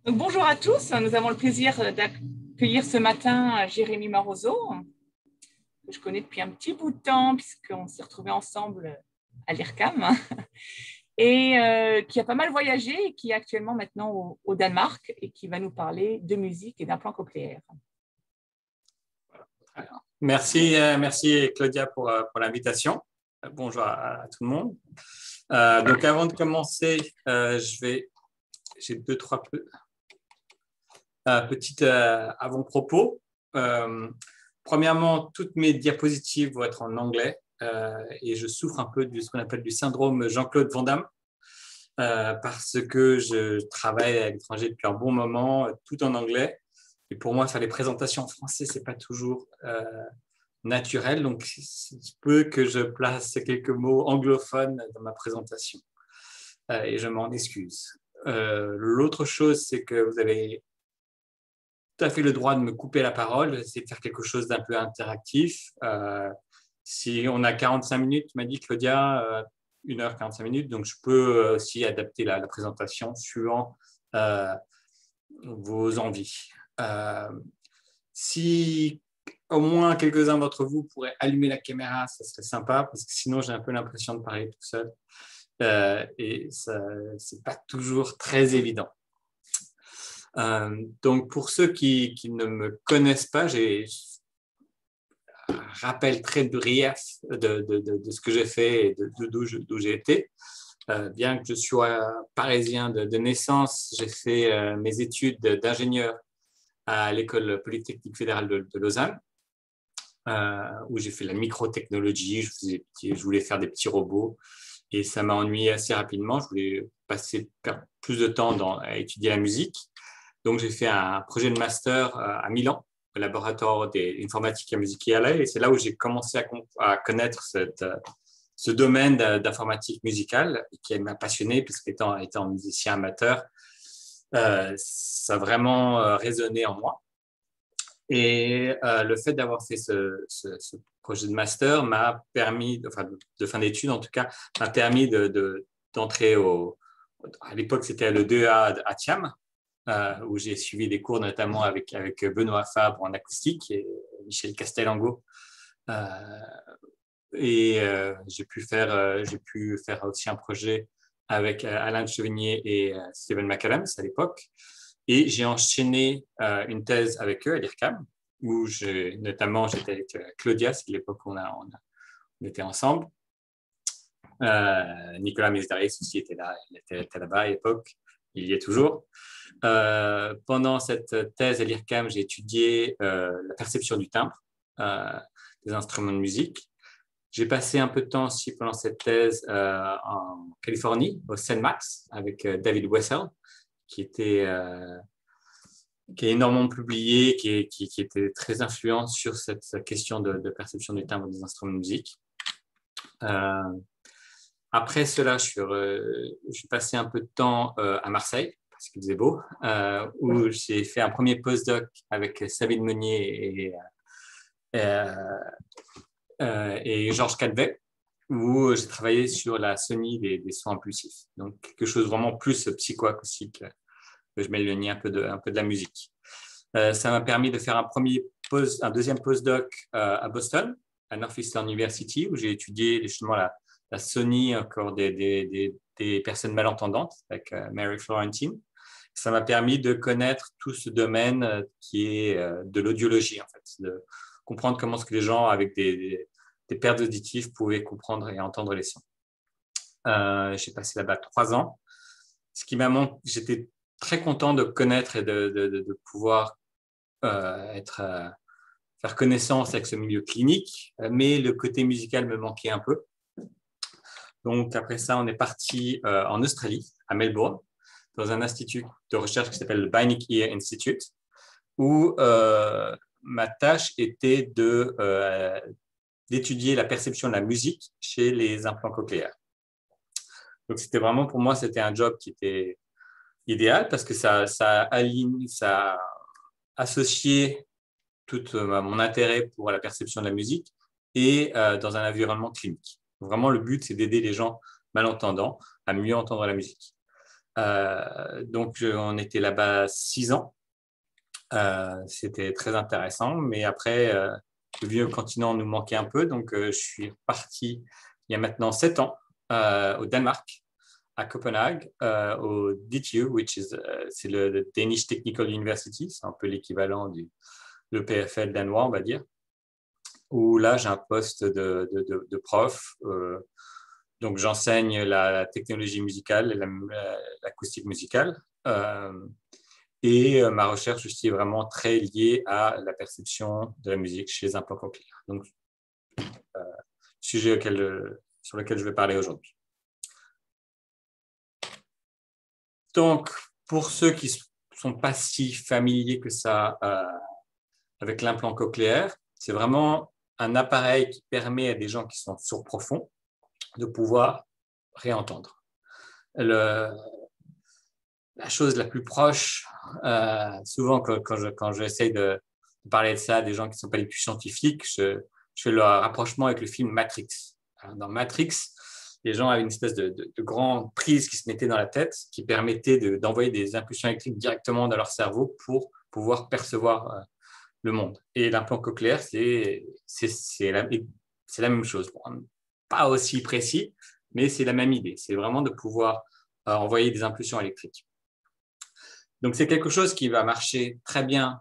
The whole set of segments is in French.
Donc, bonjour à tous, nous avons le plaisir d'accueillir ce matin Jérémy Marozo, que je connais depuis un petit bout de temps, puisqu'on s'est retrouvés ensemble à l'IRCAM, et qui a pas mal voyagé et qui est actuellement maintenant au Danemark et qui va nous parler de musique et d'implant cochléaire. Merci Claudia pour l'invitation. Bonjour à tout le monde. Donc avant de commencer, j'ai deux, trois petits avant-propos. Premièrement, toutes mes diapositives vont être en anglais et je souffre un peu de ce qu'on appelle du syndrome Jean-Claude Van Damme parce que je travaille à l'étranger depuis un bon moment, tout en anglais. Et pour moi, faire les présentations en français, ce n'est pas toujours naturel. Donc, il se peut que je place quelques mots anglophones dans ma présentation. Et je m'en excuse. L'autre chose, c'est que vous avez tout à fait le droit de me couper la parole, c'est de faire quelque chose d'un peu interactif. Si on a 45 minutes, tu m'as dit Claudia, 1h 45 minutes, donc je peux aussi adapter la présentation suivant vos envies. Si au moins quelques-uns d'entre vous pourraient allumer la caméra, ça serait sympa, parce que sinon j'ai un peu l'impression de parler tout seul et c'est pas toujours très évident. Donc pour ceux qui ne me connaissent pas, j'ai un rappel très brief de ce que j'ai fait et d'où j'ai été. Bien que je sois parisien de naissance, j'ai fait mes études d'ingénieur à l'école polytechnique fédérale de Lausanne, où j'ai fait la microtechnologie, je voulais faire des petits robots et ça m'a ennuyé assez rapidement. Je voulais perdre plus de temps à étudier la musique. Donc, j'ai fait un projet de master à Milan, au laboratoire d'informatique et musique IALA, et c'est là où j'ai commencé à connaître ce domaine d'informatique musicale qui m'a passionné, puisqu'étant musicien amateur, ça a vraiment résonné en moi. Et le fait d'avoir fait ce projet de master m'a permis, enfin de fin d'études en tout cas, m'a permis d'entrer à l'époque c'était le 2A à Thiam, où j'ai suivi des cours notamment avec Benoît Fabre en acoustique et Michel Castellango. J'ai pu faire aussi un projet avec Alain de Chevigné et Steven McAdams à l'époque. Et j'ai enchaîné une thèse avec eux à l'IRCAM, où notamment j'étais avec Claudia, c'est l'époque où on était ensemble. Nicolas Mesdaris aussi était là, il était là-bas à l'époque, il y est toujours. Pendant cette thèse à l'IRCAM, j'ai étudié la perception du timbre des instruments de musique. J'ai passé un peu de temps aussi pendant cette thèse en Californie, au CENMAX, avec David Wessel, qui est énormément publié, qui était très influent sur cette question de perception du timbre des instruments de musique. Après cela, je suis passé un peu de temps à Marseille, parce qu'il faisait beau, où j'ai fait un premier postdoc avec Sabine Meunier et Georges Calvet, où j'ai travaillé sur la sonie des sons impulsifs. Donc, quelque chose vraiment plus psychoacoustique, que je m'éloignais un peu de la musique. Ça m'a permis de faire un deuxième postdoc à Boston, à Northeastern University, où j'ai étudié justement la sonie encore des personnes malentendantes avec Mary Florentine. Ça m'a permis de connaître tout ce domaine qui est de l'audiologie, en fait, de comprendre comment est-ce que les gens avec des pertes auditives pouvaient comprendre et entendre les sons. J'ai passé là-bas 3 ans. J'étais très content de connaître et de pouvoir faire connaissance avec ce milieu clinique, mais le côté musical me manquait un peu. Donc, après ça, on est parti en Australie, à Melbourne, dans un institut de recherche qui s'appelle le Bionic Ear Institute, où ma tâche était d'étudier la perception de la musique chez les implants cochléaires. Donc, pour moi, c'était un job qui était idéal parce que ça associait tout mon intérêt pour la perception de la musique et dans un environnement clinique. Vraiment, le but, c'est d'aider les gens malentendants à mieux entendre la musique. Donc, on était là-bas 6 ans. C'était très intéressant, mais après, le vieux continent nous manquait un peu, donc je suis parti il y a maintenant 7 ans au Danemark, à Copenhague, au DTU, c'est le Danish Technical University, c'est un peu l'équivalent du PFL danois, on va dire, où là j'ai un poste de prof. Donc j'enseigne la technologie musicale et l'acoustique musicale. Et ma recherche aussi est vraiment très liée à la perception de la musique chez un plan cochléaire. Donc, sujet sur lequel je vais parler aujourd'hui. Donc, pour ceux qui ne sont pas si familiers que ça avec l'implant cochléaire, c'est vraiment un appareil qui permet à des gens qui sont sourds profonds de pouvoir réentendre. La chose la plus proche, souvent quand j'essaie de parler de ça à des gens qui ne sont pas les plus scientifiques, je fais le rapprochement avec le film Matrix. Dans Matrix, les gens avaient une espèce de grande prise qui se mettait dans la tête, qui permettait d'envoyer des impulsions électriques directement dans leur cerveau pour pouvoir percevoir le monde. Et l'implant cochléaire, c'est la même chose. Bon, pas aussi précis, mais c'est la même idée. C'est vraiment de pouvoir envoyer des impulsions électriques. Donc, c'est quelque chose qui va marcher très bien,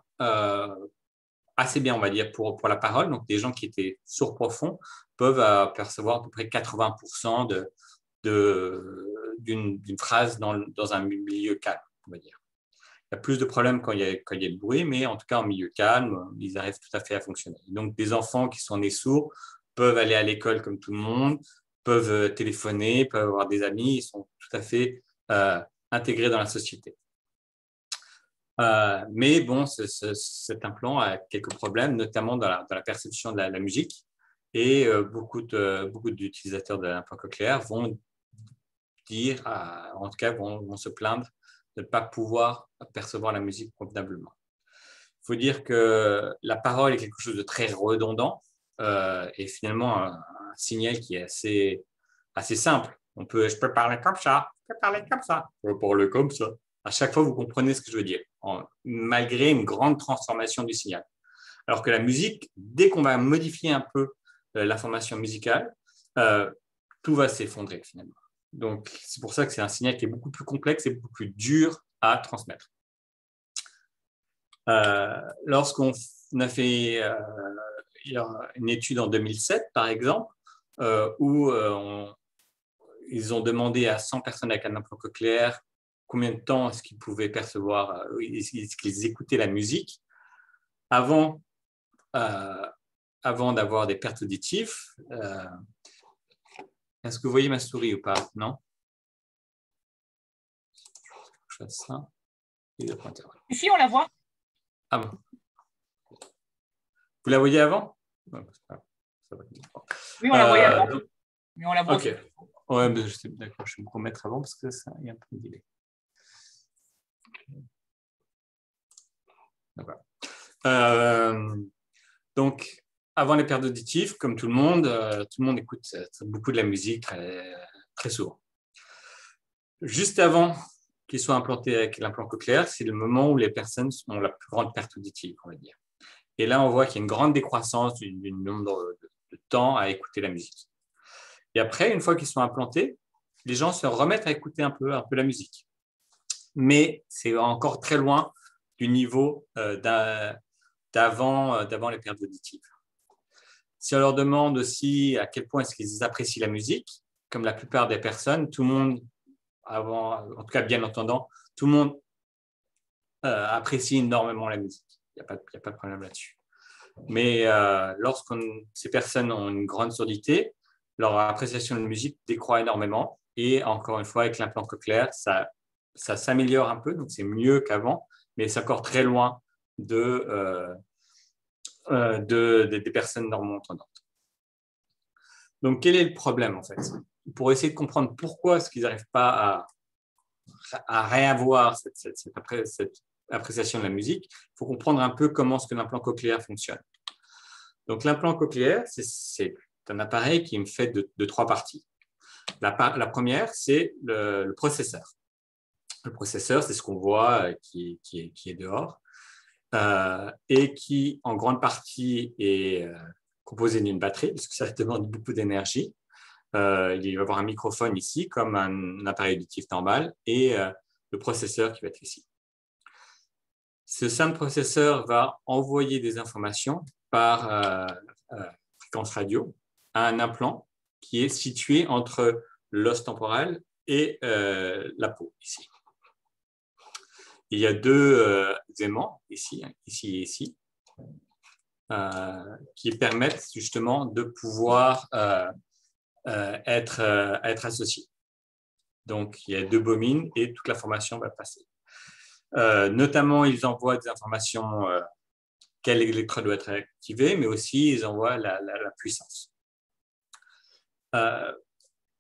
assez bien, on va dire, pour la parole. Donc, des gens qui étaient sourds profonds peuvent percevoir à peu près 80% d'une phrase dans un milieu calme, on va dire. Il y a plus de problèmes quand il y a le bruit, mais en tout cas, en milieu calme, ils arrivent tout à fait à fonctionner. Donc, des enfants qui sont nés sourds peuvent aller à l'école comme tout le monde, peuvent téléphoner, peuvent avoir des amis, ils sont tout à fait intégrés dans la société. Mais bon, cet implant a quelques problèmes, notamment dans la perception de la musique. Et beaucoup d'utilisateurs de l'implant cochléaire vont dire, en tout cas, vont se plaindre de ne pas pouvoir percevoir la musique convenablement. Il faut dire que la parole est quelque chose de très redondant et finalement un signal qui est assez simple. Je peux parler comme ça, je peux parler comme ça, je peux parler comme ça. À chaque fois, vous comprenez ce que je veux dire, malgré une grande transformation du signal. Alors que la musique, dès qu'on va modifier un peu l'information musicale, tout va s'effondrer finalement. Donc, c'est pour ça que c'est un signal qui est beaucoup plus complexe et beaucoup plus dur à transmettre. Lorsqu'on a fait une étude en 2007, par exemple, où ils ont demandé à 100 personnes avec un implant cochléaire combien de temps est-ce qu'ils pouvaient percevoir, est-ce qu'ils écoutaient la musique avant d'avoir des pertes auditives. Est-ce que vous voyez ma souris ou pas? Non? Je fais ça. Ici, on la voit. Ah bon. Vous la voyez avant? Oui, on la voyait avant. Mais on la voit. Ok. Ouais, mais d'accord, je vais me remettre avant parce que ça, il y a un peu de délai. Donc, avant les pertes auditives, comme tout le monde écoute beaucoup de la musique très, très souvent. Juste avant qu'ils soient implantés avec l'implant cochléaire, c'est le moment où les personnes ont la plus grande perte auditive, on va dire. Et là, on voit qu'il y a une grande décroissance du nombre de temps à écouter la musique. Et après, une fois qu'ils sont implantés, les gens se remettent à écouter un peu la musique. Mais c'est encore très loin du niveau d'avant les pertes auditives. Si on leur demande aussi à quel point est-ce qu'ils apprécient la musique, comme la plupart des personnes, tout le monde, en tout cas bien entendant, tout le monde apprécie énormément la musique. Il n'y a pas de problème là-dessus. Mais lorsque ces personnes ont une grande surdité, leur appréciation de la musique décroît énormément. Et encore une fois, avec l'implant cochléaire, ça s'améliore un peu, donc c'est mieux qu'avant, mais c'est encore très loin des personnes normalement entendantes. Donc, quel est le problème en fait? Pour essayer de comprendre pourquoi est-ce qu'ils n'arrivent pas à réavoir cette appréciation de la musique, il faut comprendre un peu comment est-ce que l'implant cochléaire fonctionne. Donc, l'implant cochléaire, c'est un appareil qui est fait de 3 parties. La première, c'est le processeur. Le processeur, c'est ce qu'on voit qui est dehors et qui, en grande partie, est composé d'une batterie, parce que ça demande beaucoup d'énergie. Il va y avoir un microphone ici, comme un appareil auditif normal, et le processeur qui va être ici. Ce simple processeur va envoyer des informations par fréquence radio à un implant qui est situé entre l'os temporal et la peau, ici. Il y a deux aimants, ici et ici, qui permettent justement de pouvoir être associés. Donc, il y a deux bobines et toute l'information va passer. Notamment, ils envoient des informations, quel électrode doit être activé, mais aussi ils envoient la puissance.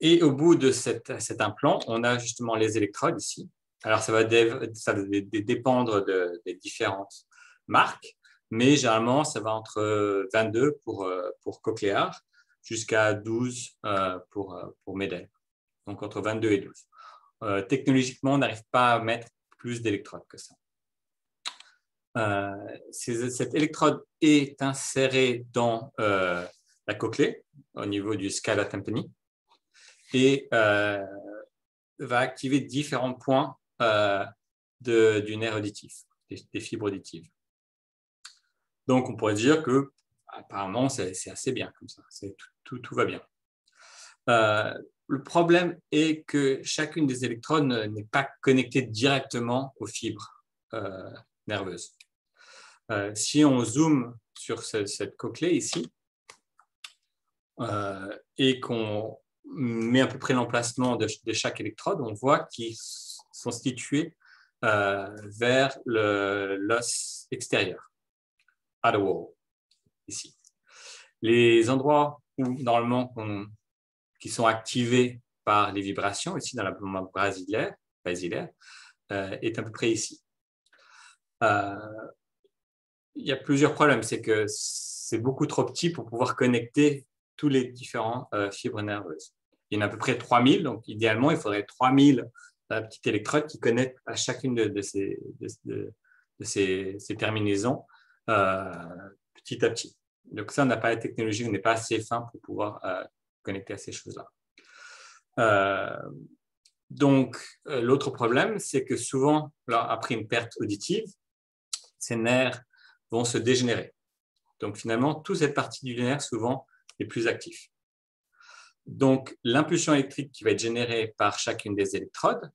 Et au bout de cet implant, on a justement les électrodes ici. Alors, ça va dépendre des différentes marques, mais généralement, ça va entre 22 pour Cochlear jusqu'à 12 pour Medel. Donc, entre 22 et 12. Technologiquement, on n'arrive pas à mettre plus d'électrodes que ça. Cette électrode est insérée dans la cochlée au niveau du scala tympani et va activer différents points du nerf auditif, des fibres auditives. Donc, on pourrait dire que apparemment, c'est assez bien comme ça, tout va bien. Le problème est que chacune des électrodes n'est pas connectée directement aux fibres nerveuses. Si on zoome sur cette cochlée ici et qu'on met à peu près l'emplacement de chaque électrode, on voit qu'ils sont situés vers l'os extérieur, outer wall, ici. Les endroits où normalement qui sont activés par les vibrations, ici dans la bande basilaire, est à peu près ici. Il y a plusieurs problèmes, c'est que c'est beaucoup trop petit pour pouvoir connecter tous les différents fibres nerveuses. Il y en a à peu près 3000, donc idéalement, il faudrait 3000 petites électrodes qui connectent à chacune de ces terminaisons petit à petit. Donc ça, on n'a pas la technologie, on n'est pas assez fin pour pouvoir connecter à ces choses-là. Donc, l'autre problème, c'est que souvent, après une perte auditive, ces nerfs vont se dégénérer. Donc, finalement, toute cette partie du nerf, souvent, est plus active. Donc, l'impulsion électrique qui va être générée par chacune des électrodes,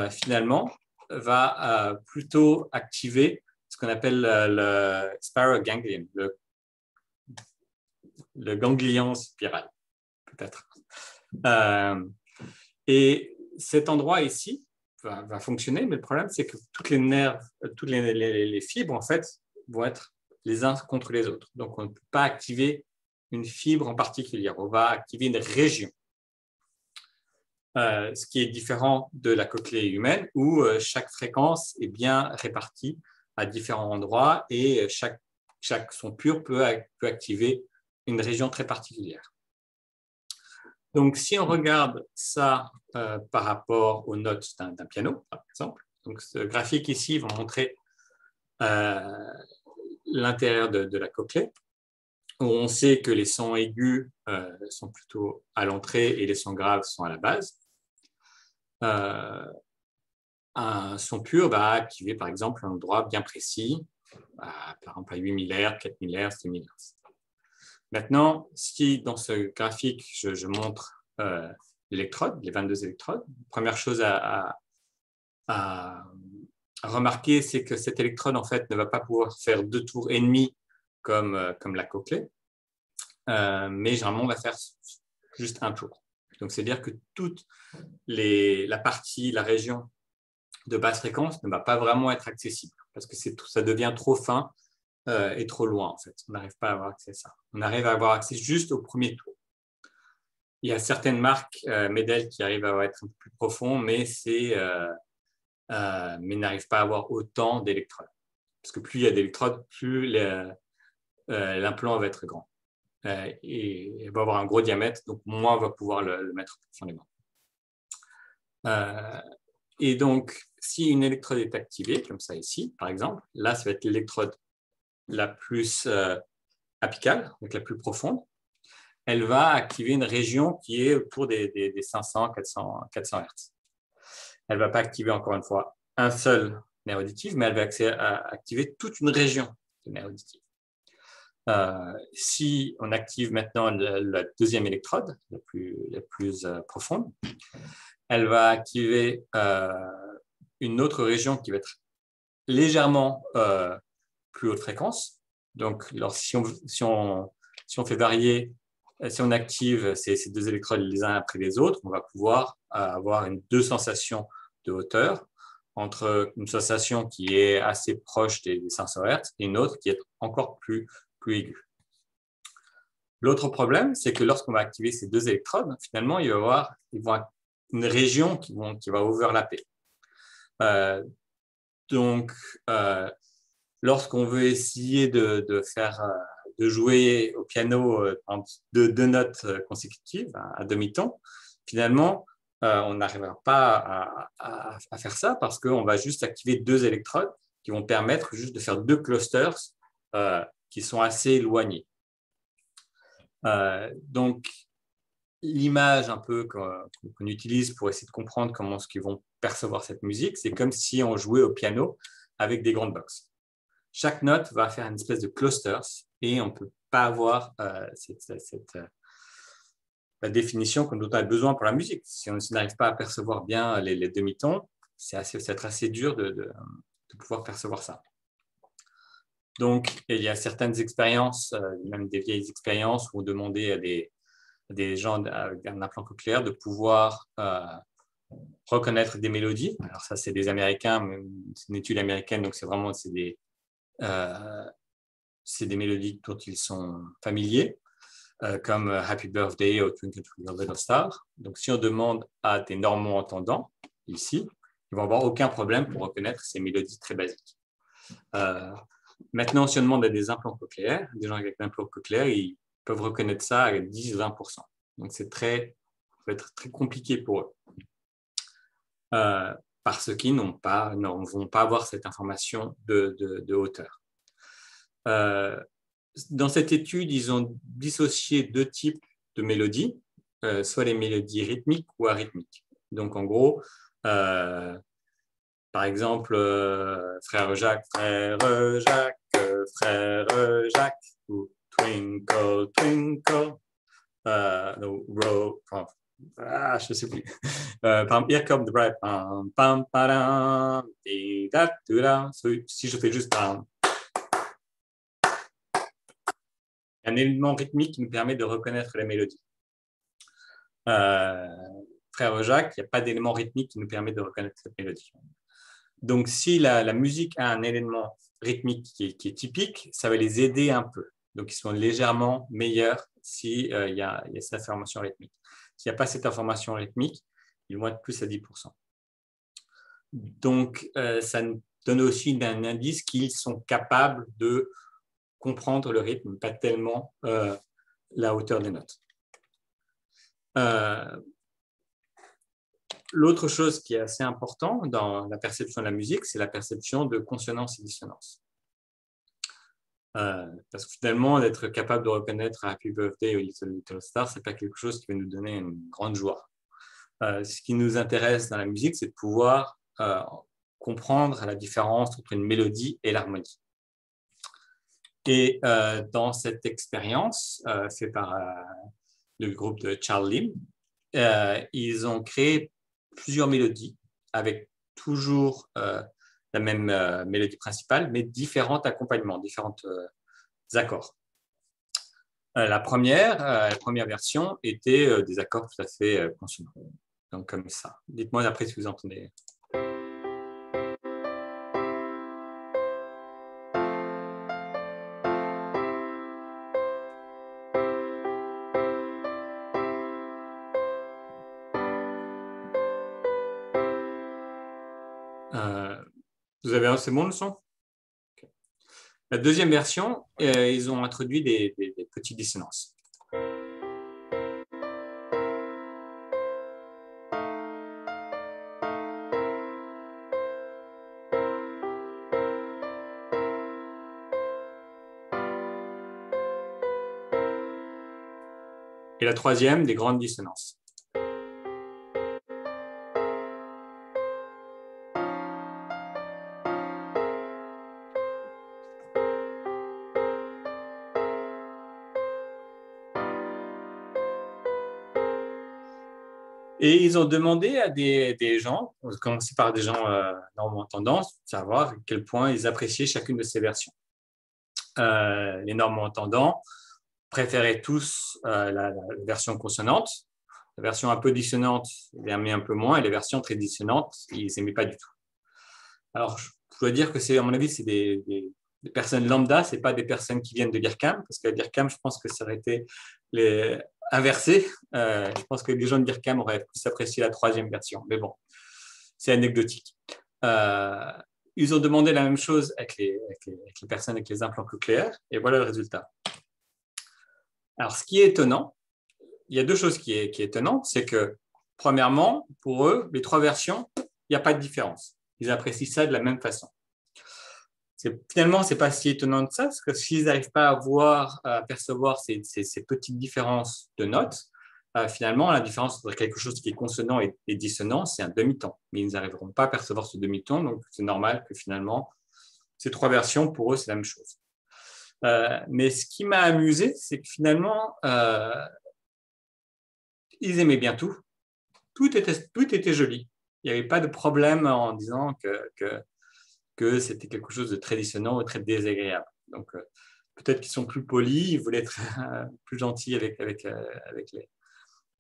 finalement, va plutôt activer ce qu'on appelle le spiroganglion, le ganglion spiral, peut-être. Et cet endroit ici va fonctionner, mais le problème, c'est que toutes les nerfs, toutes les fibres, en fait, vont être les uns contre les autres. Donc, on ne peut pas activer une fibre en particulier. On va activer une région. Ce qui est différent de la cochlée humaine, où chaque fréquence est bien répartie à différents endroits et chaque son pur peut activer une région très particulière. Donc, si on regarde ça par rapport aux notes d'un piano, par exemple, donc ce graphique ici va montrer l'intérieur de la cochlée, où on sait que les sons aigus sont plutôt à l'entrée et les sons graves sont à la base. Un son pur va activer, par exemple, un endroit bien précis, par exemple à 8000 Hz, 4000 Hz, 6000 Hz. Maintenant, si dans ce graphique, je montre l'électrode, les 22 électrodes, première chose à remarquer, c'est que cette électrode, en fait, ne va pas pouvoir faire 2 tours et demi comme la cochlée, mais généralement, on va faire juste un tour. Donc, c'est-à-dire que toute la région de basse fréquence ne va pas vraiment être accessible parce que ça devient trop fin et trop loin, en fait. On n'arrive pas à avoir accès à ça. On arrive à avoir accès juste au premier tour. Il y a certaines marques Medel qui arrivent à être un peu plus profond, mais n'arrivent pas à avoir autant d'électrodes. Parce que plus il y a d'électrodes, plus l'implant va être grand. Et il va avoir un gros diamètre, donc moins on va pouvoir le mettre profondément. Et donc, si une électrode est activée, comme ça ici, par exemple, là, ça va être l'électrode la plus apicale, donc la plus profonde. Elle va activer une région qui est autour des 500-400 Hz. Elle ne va pas activer, encore une fois, un seul nerf auditif, mais elle va activer toute une région de nerf auditif. Si on active maintenant la deuxième électrode, la plus profonde, elle va activer une autre région qui va être légèrement plus haute fréquence. Donc, si on fait varier, si on active ces deux électrodes les uns après les autres, on va pouvoir avoir deux sensations de hauteur, entre une sensation qui est assez proche des 500 Hz et une autre qui est encore plus aiguë. L'autre problème, c'est que lorsqu'on va activer ces deux électrodes, finalement, il va y avoir une région qui va overlapper. Donc, lorsqu'on veut essayer de jouer au piano deux notes consécutives à demi-ton, finalement, on n'arrivera pas à faire ça parce qu'on va juste activer deux électrodes qui vont permettre juste de faire deux clusters qui sont assez éloignés. Donc, l'image un peu qu'on utilise pour essayer de comprendre comment ils vont percevoir cette musique, c'est comme si on jouait au piano avec des grandes boxes. Chaque note va faire une espèce de clusters et on ne peut pas avoir la définition dont on a besoin pour la musique. Si on n'arrive pas à percevoir bien les demi-tons, c'est être assez dur de pouvoir percevoir ça. Donc, il y a certaines expériences, même des vieilles expériences, où on demandait à des gens avec un implant cochléaire de pouvoir reconnaître des mélodies. Alors ça, c'est des Américains, c'est une étude américaine, donc c'est des mélodies dont ils sont familiers, comme Happy Birthday ou Twinkle Twinkle Little Star. Donc, si on demande à des normaux-entendants, ici, ils vont avoir aucun problème pour reconnaître ces mélodies très basiques. Maintenant, si on demande à des implants cochléaires, des gens avec un implant cochléaire, ils peuvent reconnaître ça à 10-20%. Donc, ça peut être très compliqué pour eux. Parce qu'ils ne vont pas avoir cette information de hauteur. Dans cette étude, ils ont dissocié deux types de mélodies, soit les mélodies rythmiques ou arythmiques. Donc, en gros, par exemple, Frère Jacques, Frère Jacques, ou Twinkle, Twinkle, je ne sais plus. Here comes the bright, pam, padam, si je fais juste un élément rythmique qui nous permet de reconnaître la mélodie. Frère Jacques, il n'y a pas d'élément rythmique qui nous permet de reconnaître cette mélodie. Donc, si la musique a un élément rythmique qui est typique, ça va les aider un peu. Donc, ils sont légèrement meilleurs s'il y a cette information rythmique. S'il n'y a pas cette information rythmique, ils vont être plus à 10%. Donc, ça nous donne aussi un indice qu'ils sont capables de comprendre le rythme, pas tellement la hauteur des notes. L'autre chose qui est assez importante dans la perception de la musique, c'est la perception de consonance et dissonance. Parce que finalement, d'être capable de reconnaître Happy Birthday ou Little Star, ce n'est pas quelque chose qui va nous donner une grande joie. Ce qui nous intéresse dans la musique, c'est de pouvoir comprendre la différence entre une mélodie et l'harmonie. Et dans cette expérience faite par le groupe de Charles Lim, ils ont créé plusieurs mélodies avec toujours la même mélodie principale, mais différents accompagnements, différents accords. La première version était des accords tout à fait consonants, donc comme ça. Dites-moi après si vous entendez. C'est bon le son? Okay. La deuxième version, ils ont introduit des petites dissonances. Et la troisième, des grandes dissonances. Et ils ont demandé à des gens, on va commencer par des gens normands-entendants, de savoir à quel point ils appréciaient chacune de ces versions. Les normands-entendants préféraient tous la version consonante. La version un peu dissonante, ils aimaient un peu moins, et les versions très dissonantes, ils n'aimaient pas du tout. Alors, je dois dire que, à mon avis, c'est des personnes lambda, ce n'est pas des personnes qui viennent de l'IRCAM, parce qu'à l'IRCAM, je pense que ça aurait été inversé. Je pense que les gens de l'IRCAM auraient plus apprécié la troisième version, mais bon, c'est anecdotique. Ils ont demandé la même chose avec les personnes avec les implants cochléaires, et voilà le résultat. Alors, ce qui est étonnant, il y a deux choses qui est étonnant, c'est que, premièrement, pour eux, les trois versions, il n'y a pas de différence. Ils apprécient ça de la même façon. Finalement, ce n'est pas si étonnant que ça, parce que s'ils n'arrivent pas à percevoir ces petites différences de notes, finalement, la différence entre quelque chose qui est consonant et dissonant, c'est un demi-ton. Mais ils n'arriveront pas à percevoir ce demi-ton, donc c'est normal que finalement, ces trois versions, pour eux, c'est la même chose. Mais ce qui m'a amusé, c'est que finalement, ils aimaient bien tout. Tout était joli. Il n'y avait pas de problème en disant que c'était quelque chose de très dissonant ou très désagréable. Donc, peut-être qu'ils sont plus polis, ils voulaient être plus gentils avec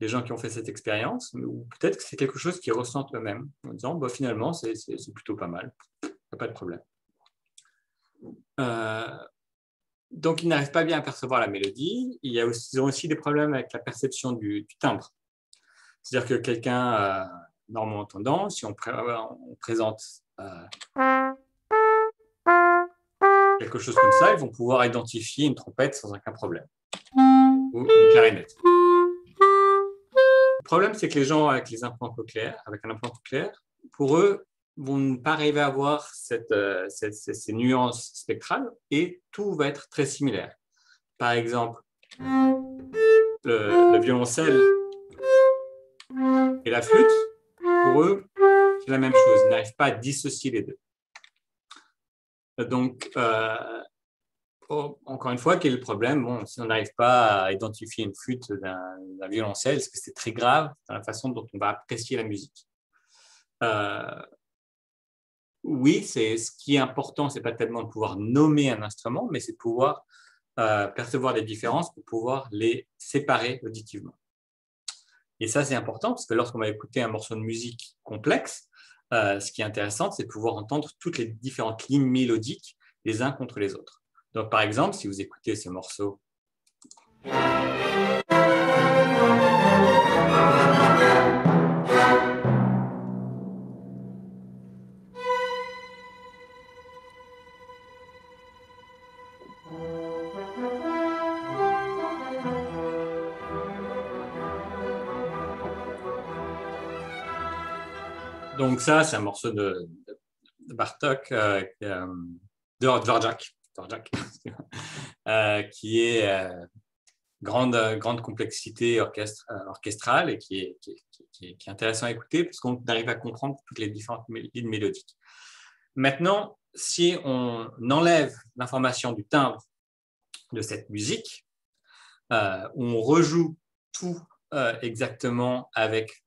les gens qui ont fait cette expérience, ou peut-être que c'est quelque chose qu'ils ressentent eux-mêmes, en disant finalement, c'est plutôt pas mal, il n'y a pas de problème. Donc, ils n'arrivent pas bien à percevoir la mélodie. Ils ont aussi des problèmes avec la perception du timbre. C'est-à-dire que quelqu'un normand-entendant, si on présente quelque chose comme ça, ils vont pouvoir identifier une trompette sans aucun problème, ou une clarinette. Le problème, c'est que les gens avec les implants cochléaires, avec un implant cochléaire, pour eux, vont ne pas arriver à avoir ces nuances spectrales et tout va être très similaire. Par exemple, le violoncelle et la flûte, pour eux, c'est la même chose. Ils n'arrivent pas à dissocier les deux. Donc, encore une fois, quel est le problème? Si on n'arrive pas à identifier une flûte d'un violoncelle, est-ce que c'est très grave dans la façon dont on va apprécier la musique? Oui, ce qui est important, ce n'est pas tellement de pouvoir nommer un instrument, mais c'est de pouvoir percevoir les différences pour pouvoir les séparer auditivement. Et ça, c'est important parce que lorsqu'on va écouter un morceau de musique complexe, ce qui est intéressant, c'est de pouvoir entendre toutes les différentes lignes mélodiques les uns contre les autres. Donc, par exemple, si vous écoutez ce morceau, donc ça, c'est un morceau de Bartók, de Dvorak, qui est grande complexité orchestrale et qui est intéressant à écouter parce qu'on arrive à comprendre toutes les différentes lignes mélodiques. Maintenant, si on enlève l'information du timbre de cette musique, on rejoue tout exactement avec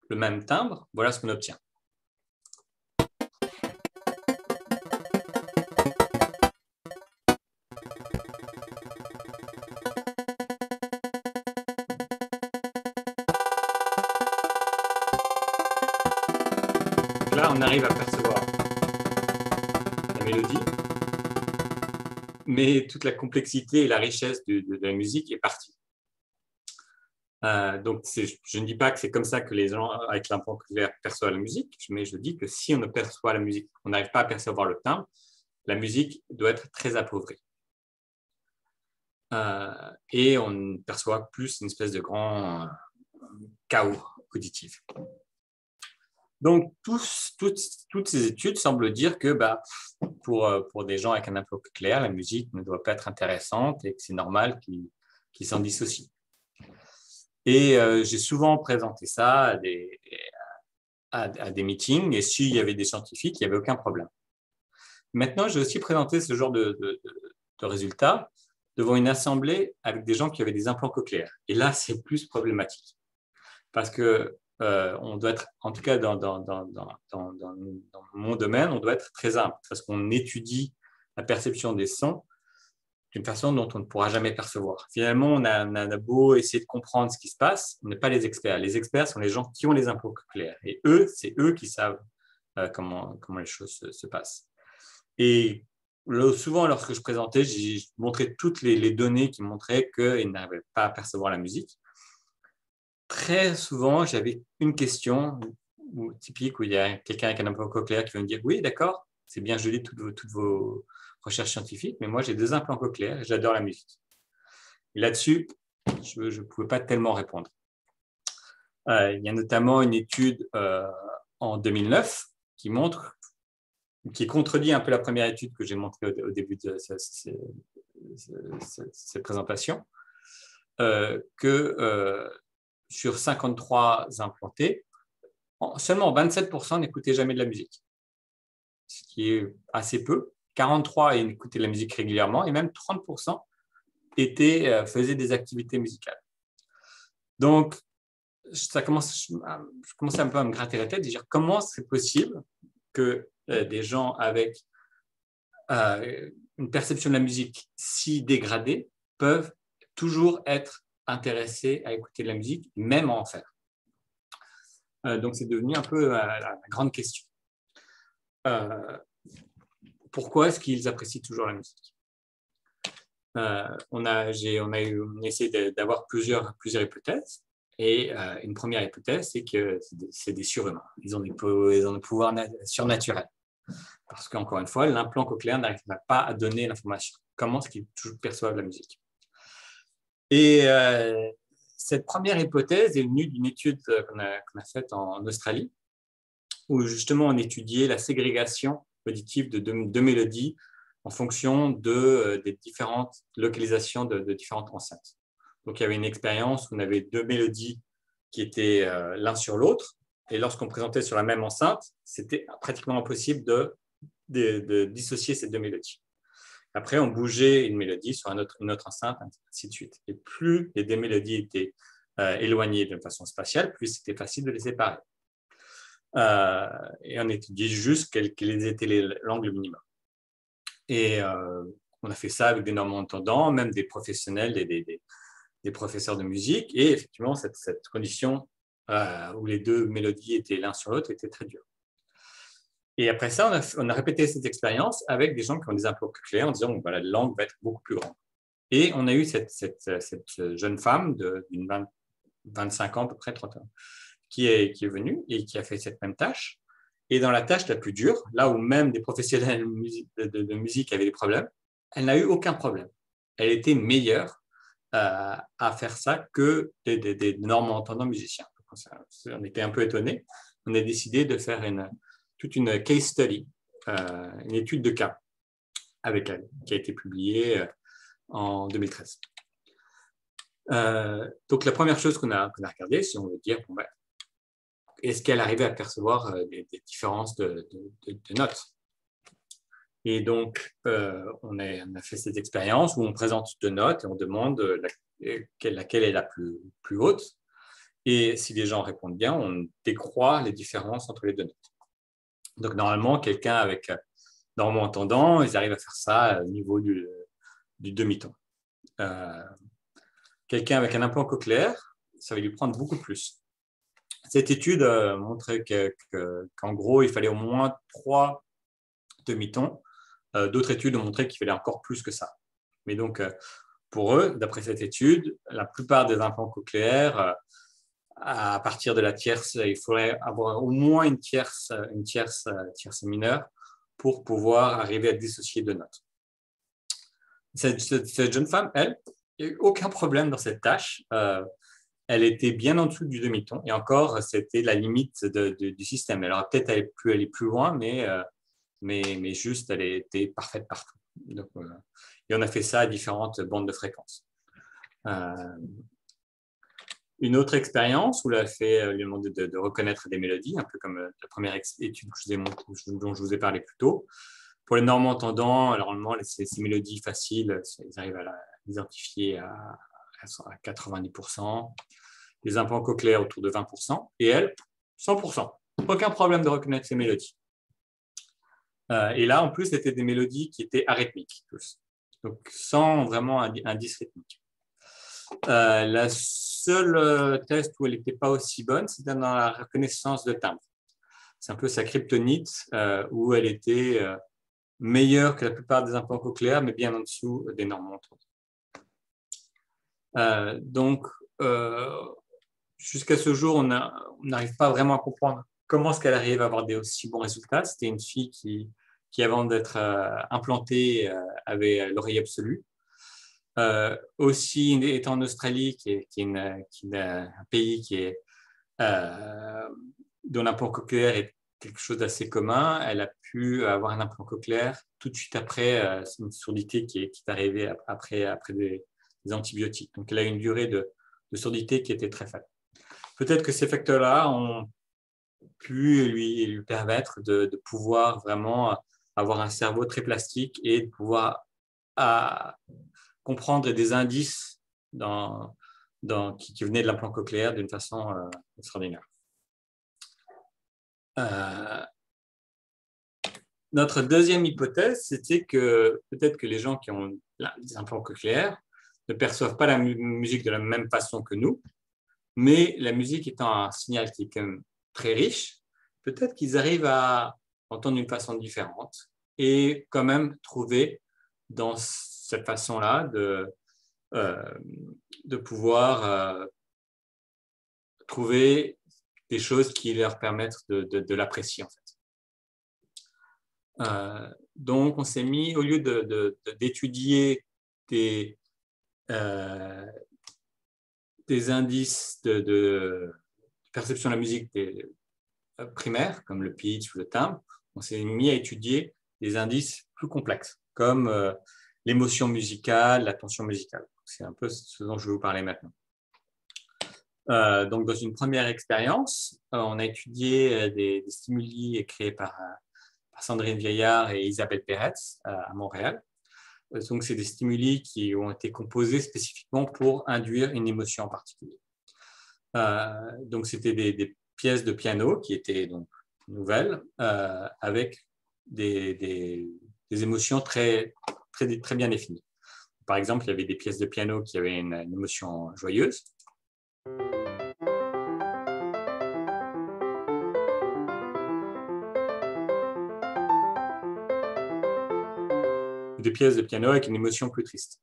le même timbre, voilà ce qu'on obtient. Là, on arrive à percevoir la mélodie, mais toute la complexité et la richesse de la musique est partie. Donc, je ne dis pas que c'est comme ça que les gens avec l'implant cochléaire perçoivent la musique, mais je dis que si on ne perçoit la musique, on n'arrive pas à percevoir le timbre, la musique doit être très appauvrie. Et on perçoit plus une espèce de grand chaos auditif. Donc, toutes ces études semblent dire que pour des gens avec un implant cochléaire, la musique ne doit pas être intéressante et que c'est normal qu'ils s'en dissocient. Et j'ai souvent présenté ça à des meetings, et s'il y avait des scientifiques, il n'y avait aucun problème. Maintenant, j'ai aussi présenté ce genre de résultats devant une assemblée avec des gens qui avaient des implants cochléaires. Et là, c'est plus problématique. Parce que on doit être, en tout cas dans mon domaine, on doit être très humble. Parce qu'on étudie la perception des sons d'une façon dont on ne pourra jamais percevoir. Finalement, on a beau essayer de comprendre ce qui se passe, on n'est pas les experts. Les experts sont les gens qui ont les implants cochléaires. Et eux, c'est eux qui savent comment les choses se passent. Et souvent, lorsque je présentais, j'ai montré toutes les données qui montraient qu'ils n'arrivaient pas à percevoir la musique. Très souvent, j'avais une question typique où il y a quelqu'un avec un implant cochléaire qui va me dire « Oui, d'accord, c'est bien joli toutes vos recherches scientifiques, mais moi, j'ai 2 implants cochléaires et j'adore la musique. » Et là-dessus, je ne pouvais pas tellement répondre. Il y a notamment une étude en 2009 qui contredit un peu la première étude que j'ai montrée au début de cette présentation, que sur 53 implantés, seulement 27% n'écoutaient jamais de la musique, ce qui est assez peu. 43 écoutaient de la musique régulièrement et même 30% faisaient des activités musicales. Donc, je commençais un peu à me gratter la tête et dire comment c'est possible que des gens avec une perception de la musique si dégradée peuvent toujours être intéressés à écouter de la musique, même à en faire. Donc, c'est devenu un peu la grande question. Pourquoi est-ce qu'ils apprécient toujours la musique? On a essayé d'avoir plusieurs hypothèses. Et une première hypothèse, c'est que c'est des surhumains. Ils ont des pouvoirs surnaturels. Parce qu'encore une fois, l'implant cochléaire n'arrive pas à donner l'information. Comment est-ce qu'ils perçoivent la musique? Et cette première hypothèse est venue d'une étude qu'on a faite en Australie, où justement on étudiait la ségrégation auditive de mélodies en fonction des différentes localisations de différentes enceintes. Donc il y avait une expérience où on avait 2 mélodies qui étaient l'un sur l'autre, et lorsqu'on présentait sur la même enceinte, c'était pratiquement impossible de dissocier ces 2 mélodies. Après, on bougeait une mélodie sur une autre enceinte, ainsi de suite. Et plus les 2 mélodies étaient éloignées de façon spatiale, plus c'était facile de les séparer. Et on étudiait juste quels étaient l'angle minimum. Et on a fait ça avec des normes-entendants, même des professionnels, des professeurs de musique. Et effectivement, cette condition où les 2 mélodies étaient l'un sur l'autre était très dure. Et après ça, on a répété cette expérience avec des gens qui ont des implants cochléaires en disant bon, voilà, l'angle va être beaucoup plus grand. Et on a eu cette jeune femme d'une 25 ans, à peu près 30 ans, qui est venue et qui a fait cette même tâche. Et dans la tâche la plus dure, là où même des professionnels de musique avaient des problèmes, elle n'a eu aucun problème. Elle était meilleure à faire ça que des normes-entendants musiciens. On était un peu étonnés. On a décidé de faire toute une case study, une étude de cas avec elle, qui a été publiée en 2013. Donc, la première chose qu'on a regardée, si on veut dire, bon, ben, est-ce qu'elle arrivait à percevoir des différences de notes? Et donc, on a fait cette expérience où on présente 2 notes et on demande laquelle est la plus haute. Et si les gens répondent bien, on décroît les différences entre les 2 notes. Donc, normalement, quelqu'un avec norme-entendant, ils arrivent à faire ça au niveau du demi-ton. Quelqu'un avec un implant cochléaire, ça va lui prendre beaucoup plus. Cette étude montrait qu'en gros, il fallait au moins 3 demi-tons. D'autres études ont montré qu'il fallait encore plus que ça. Mais donc, pour eux, d'après cette étude, la plupart des implants cochléaires, à partir de la tierce, il faudrait avoir au moins une tierce mineure pour pouvoir arriver à dissocier 2 notes. Cette jeune femme, elle, il n'y a eu aucun problème dans cette tâche. Elle était bien en dessous du demi-ton. Et encore, c'était la limite du système. Elle aurait peut-être aller plus loin, mais juste, elle était parfaite partout. Donc, et on a fait ça à différentes bandes de fréquences. Une autre expérience où elle a fait lui demander de reconnaître des mélodies, un peu comme la première étude dont je vous ai parlé plus tôt. Pour les normes entendants, normalement, ces mélodies faciles, ils arrivent à l'identifier à 90%, les implants cochléaires autour de 20%, et elle, 100%. Aucun problème de reconnaître ces mélodies. Et là, en plus, c'était des mélodies qui étaient arythmiques, tous. Donc, sans vraiment indice rythmique. La seule test où elle n'était pas aussi bonne, c'était dans la reconnaissance de timbre. C'est un peu sa kryptonite, où elle était meilleure que la plupart des implants cochléaires, mais bien en dessous des normes entendants. Donc, jusqu'à ce jour, on n'arrive pas vraiment à comprendre comment est-ce qu'elle arrive à avoir des aussi bons résultats. C'était une fille qui avant d'être implantée, avait l'oreille absolue. Aussi, étant en Australie, qui est un pays dont l'implant cochléaire est quelque chose d'assez commun, elle a pu avoir un implant cochléaire tout de suite après une surdité qui est arrivée après des antibiotiques. Donc, elle a une durée de surdité qui était très faible. Peut-être que ces facteurs-là ont pu lui permettre de pouvoir vraiment avoir un cerveau très plastique et de pouvoir comprendre des indices qui venaient de l'implant cochléaire d'une façon extraordinaire. Notre deuxième hypothèse, c'était que peut-être que les gens qui ont des implants cochléaires ne perçoivent pas la musique de la même façon que nous, mais la musique étant un signal qui est quand même très riche, peut-être qu'ils arrivent à entendre d'une façon différente et quand même trouver dans cette façon-là de pouvoir trouver des choses qui leur permettent de l'apprécier en fait. Donc, on s'est mis, au lieu d'étudier des indices de perception de la musique primaires, comme le pitch ou le timbre, on s'est mis à étudier des indices plus complexes, comme l'émotion musicale, la tension musicale. C'est un peu ce dont je vais vous parler maintenant. Donc, dans une première expérience, on a étudié des stimuli créés par Sandrine Vieillard et Isabelle Peretz à Montréal. Donc, c'est des stimuli qui ont été composés spécifiquement pour induire une émotion en particulier. Donc, c'était des pièces de piano qui étaient donc nouvelles, avec des émotions très bien définies. Par exemple, il y avait des pièces de piano qui avaient une émotion joyeuse. Des pièces de piano avec une émotion plus triste.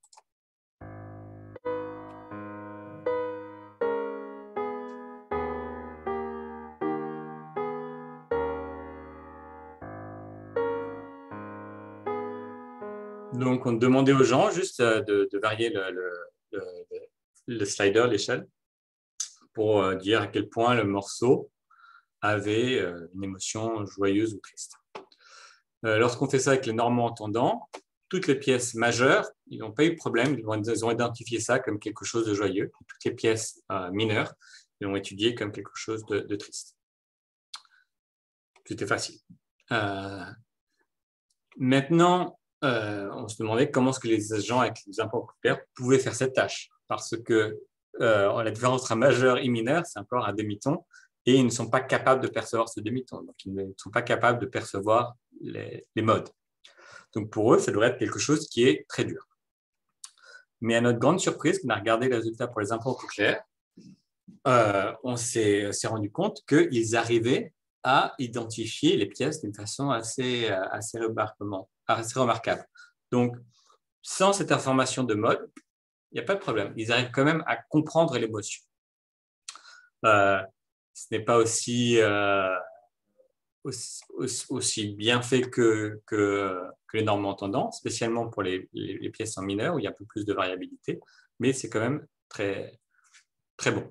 Donc, on demandait aux gens juste de varier le slider, l'échelle, pour dire à quel point le morceau avait une émotion joyeuse ou triste. Lorsqu'on fait ça avec les normands entendants, toutes les pièces majeures, ils n'ont pas eu de problème, ils ont identifié ça comme quelque chose de joyeux. Toutes les pièces mineures, ils l'ont étudié comme quelque chose de triste. C'était facile. Maintenant, on se demandait comment est-ce que les gens avec les implants cochléaires pouvaient faire cette tâche. Parce que la différence entre un majeur et mineur, c'est encore un demi-ton, et ils ne sont pas capables de percevoir ce demi-ton. Donc, ils ne sont pas capables de percevoir les modes. Donc, pour eux, ça devrait être quelque chose qui est très dur. Mais à notre grande surprise, quand on a regardé les résultats pour les implants cochléaires, on s'est rendu compte qu'ils arrivaient à identifier les pièces d'une façon assez remarquable. Donc, sans cette information de mode, il n'y a pas de problème. Ils arrivent quand même à comprendre l'émotion. Ce n'est pas aussi bien fait que les normes entendants, spécialement pour les pièces en mineur où il y a un peu plus de variabilité, mais c'est quand même très, très bon.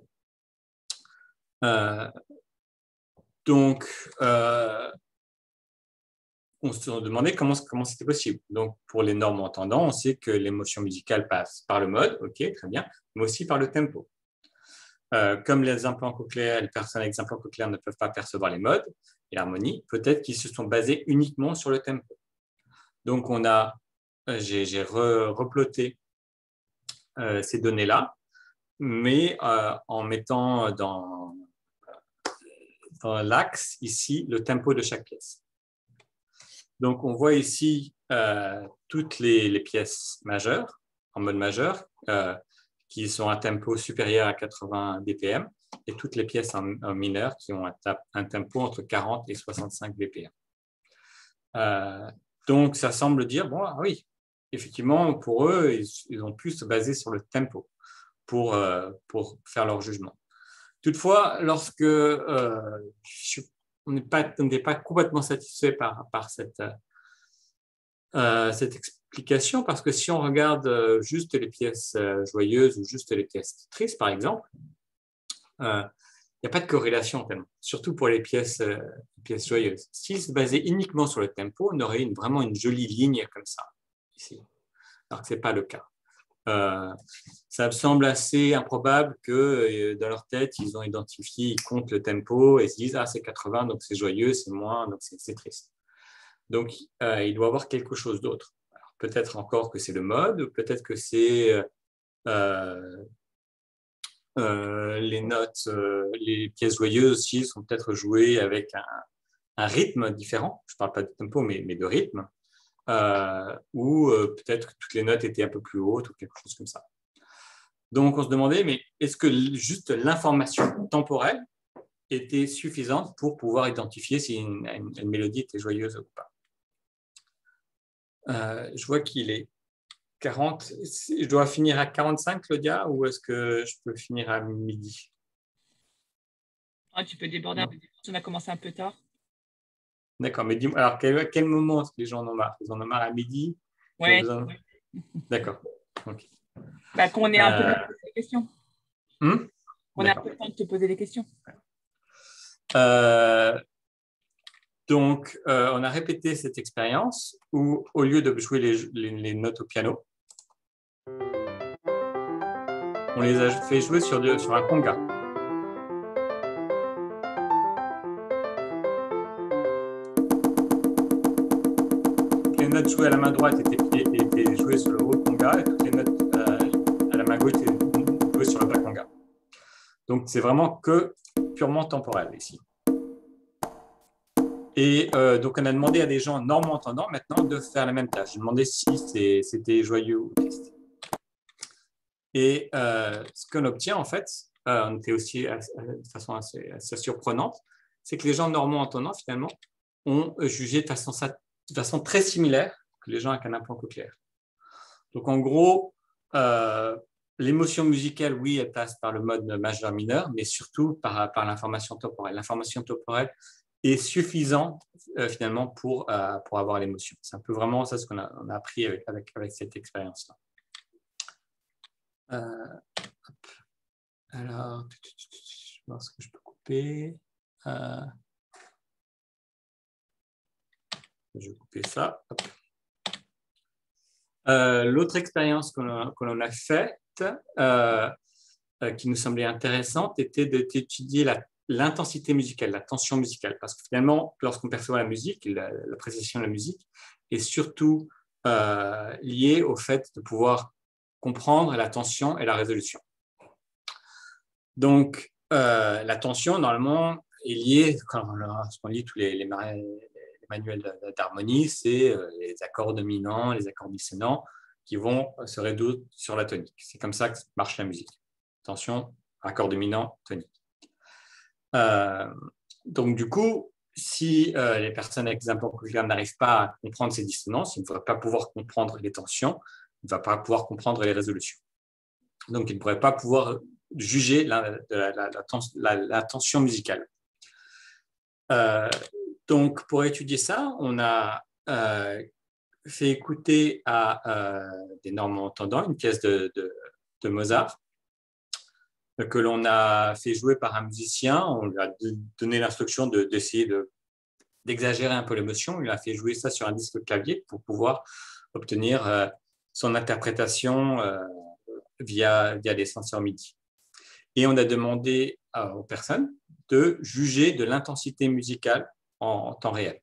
Donc, on se demandait comment c'était possible. Donc, pour les normes entendants, on sait que l'émotion musicale passe par le mode, ok, très bien, mais aussi par le tempo. comme les implants cochléaires, les personnes avec des implants cochléaires ne peuvent pas percevoir les modes et l'harmonie, peut-être qu'ils se sont basés uniquement sur le tempo. Donc, j'ai reploté ces données-là, mais en mettant dans l'axe ici le tempo de chaque pièce. Donc, on voit ici toutes les pièces majeures, en mode majeur, qui sont à un tempo supérieur à 80 BPM, et toutes les pièces en mineur qui ont un tempo entre 40 et 65 BPM. Donc, ça semble dire, bon, oui, effectivement, pour eux, ils ont pu se baser sur le tempo pour faire leur jugement. Toutefois, lorsque on n'est pas complètement satisfait par cette explication, parce que si on regarde juste les pièces joyeuses ou juste les pièces tristes, par exemple, il n'y a pas de corrélation tellement, surtout pour les pièces joyeuses. S'ils se basaient uniquement sur le tempo, on aurait vraiment une jolie ligne comme ça, ici, alors que ce n'est pas le cas. Ça me semble assez improbable que dans leur tête, ils ont identifié, ils comptent le tempo et se disent « Ah, c'est 80, donc c'est joyeux, c'est moins, donc c'est triste ». Donc, il doit y avoir quelque chose d'autre. Peut-être encore que c'est le mode, peut-être que c'est les notes, les pièces joyeuses aussi sont peut-être jouées avec un rythme différent. Je ne parle pas de tempo, mais de rythme. Ou peut-être que toutes les notes étaient un peu plus hautes ou quelque chose comme ça. Donc, on se demandait, mais est-ce que juste l'information temporelle était suffisante pour pouvoir identifier si une mélodie était joyeuse ou pas? Je vois qu'il est 40. Je dois finir à 45, Claudia, ou est-ce que je peux finir à midi? Tu peux déborder un peu. On a commencé un peu tard. D'accord, mais dis-moi, alors à quel moment est-ce que les gens en ont marre? Ils en ont marre à midi? Oui. D'accord. Okay. Qu'on ait un peu de temps de poser des questions. On a un peu le temps de te poser des questions. Donc, on a répété cette expérience où, au lieu de jouer les notes au piano, on les a fait jouer sur un conga. Les notes jouées à la main droite étaient jouées sur le haut conga et toutes les notes à la main gauche étaient jouées sur le bas conga. Donc, c'est vraiment que purement temporel ici. Et donc, on a demandé à des gens normaux entendants maintenant de faire la même tâche. J'ai demandé si c'était joyeux ou triste. Et ce qu'on obtient, en fait, on était aussi de façon assez surprenante, c'est que les gens normaux entendants, finalement, ont jugé de façon très similaire que les gens avec un implant cochléaire. Donc, en gros, l'émotion musicale, oui, elle passe par le mode majeur-mineur, mais surtout par l'information temporelle. L'information temporelle est suffisante, finalement, pour avoir l'émotion. C'est un peu vraiment ça ce qu'on a appris avec cette expérience-là. Alors, je vais voir ce que je peux couper. Je vais couper ça. L'autre expérience que l'on a faite, qui nous semblait intéressante, était d'étudier l'intensité musicale, la tension musicale. Parce que finalement, lorsqu'on perçoit la musique, l'appréciation de la musique est surtout liée au fait de pouvoir comprendre la tension et la résolution. Donc, la tension, normalement, est liée, quand on lit tous les manuels d'harmonie, c'est les accords dominants, les accords dissonants qui vont se résoudre sur la tonique. C'est comme ça que marche la musique. Tension, accord dominant, tonique. Donc, du coup, si les personnes avec des implants cochléaires n'arrivent pas à comprendre ces dissonances, ils ne vont pas pouvoir comprendre les tensions, ils ne vont pas pouvoir comprendre les résolutions. Donc, ils ne pourraient pas pouvoir juger la tension musicale. Donc, pour étudier ça, on a fait écouter à des normaux entendants une pièce de Mozart que l'on a fait jouer par un musicien. On lui a donné l'instruction d'essayer d'exagérer un peu l'émotion. Il a fait jouer ça sur un disque clavier pour pouvoir obtenir son interprétation via des senseurs MIDI. Et on a demandé aux personnes de juger de l'intensité musicale en temps réel.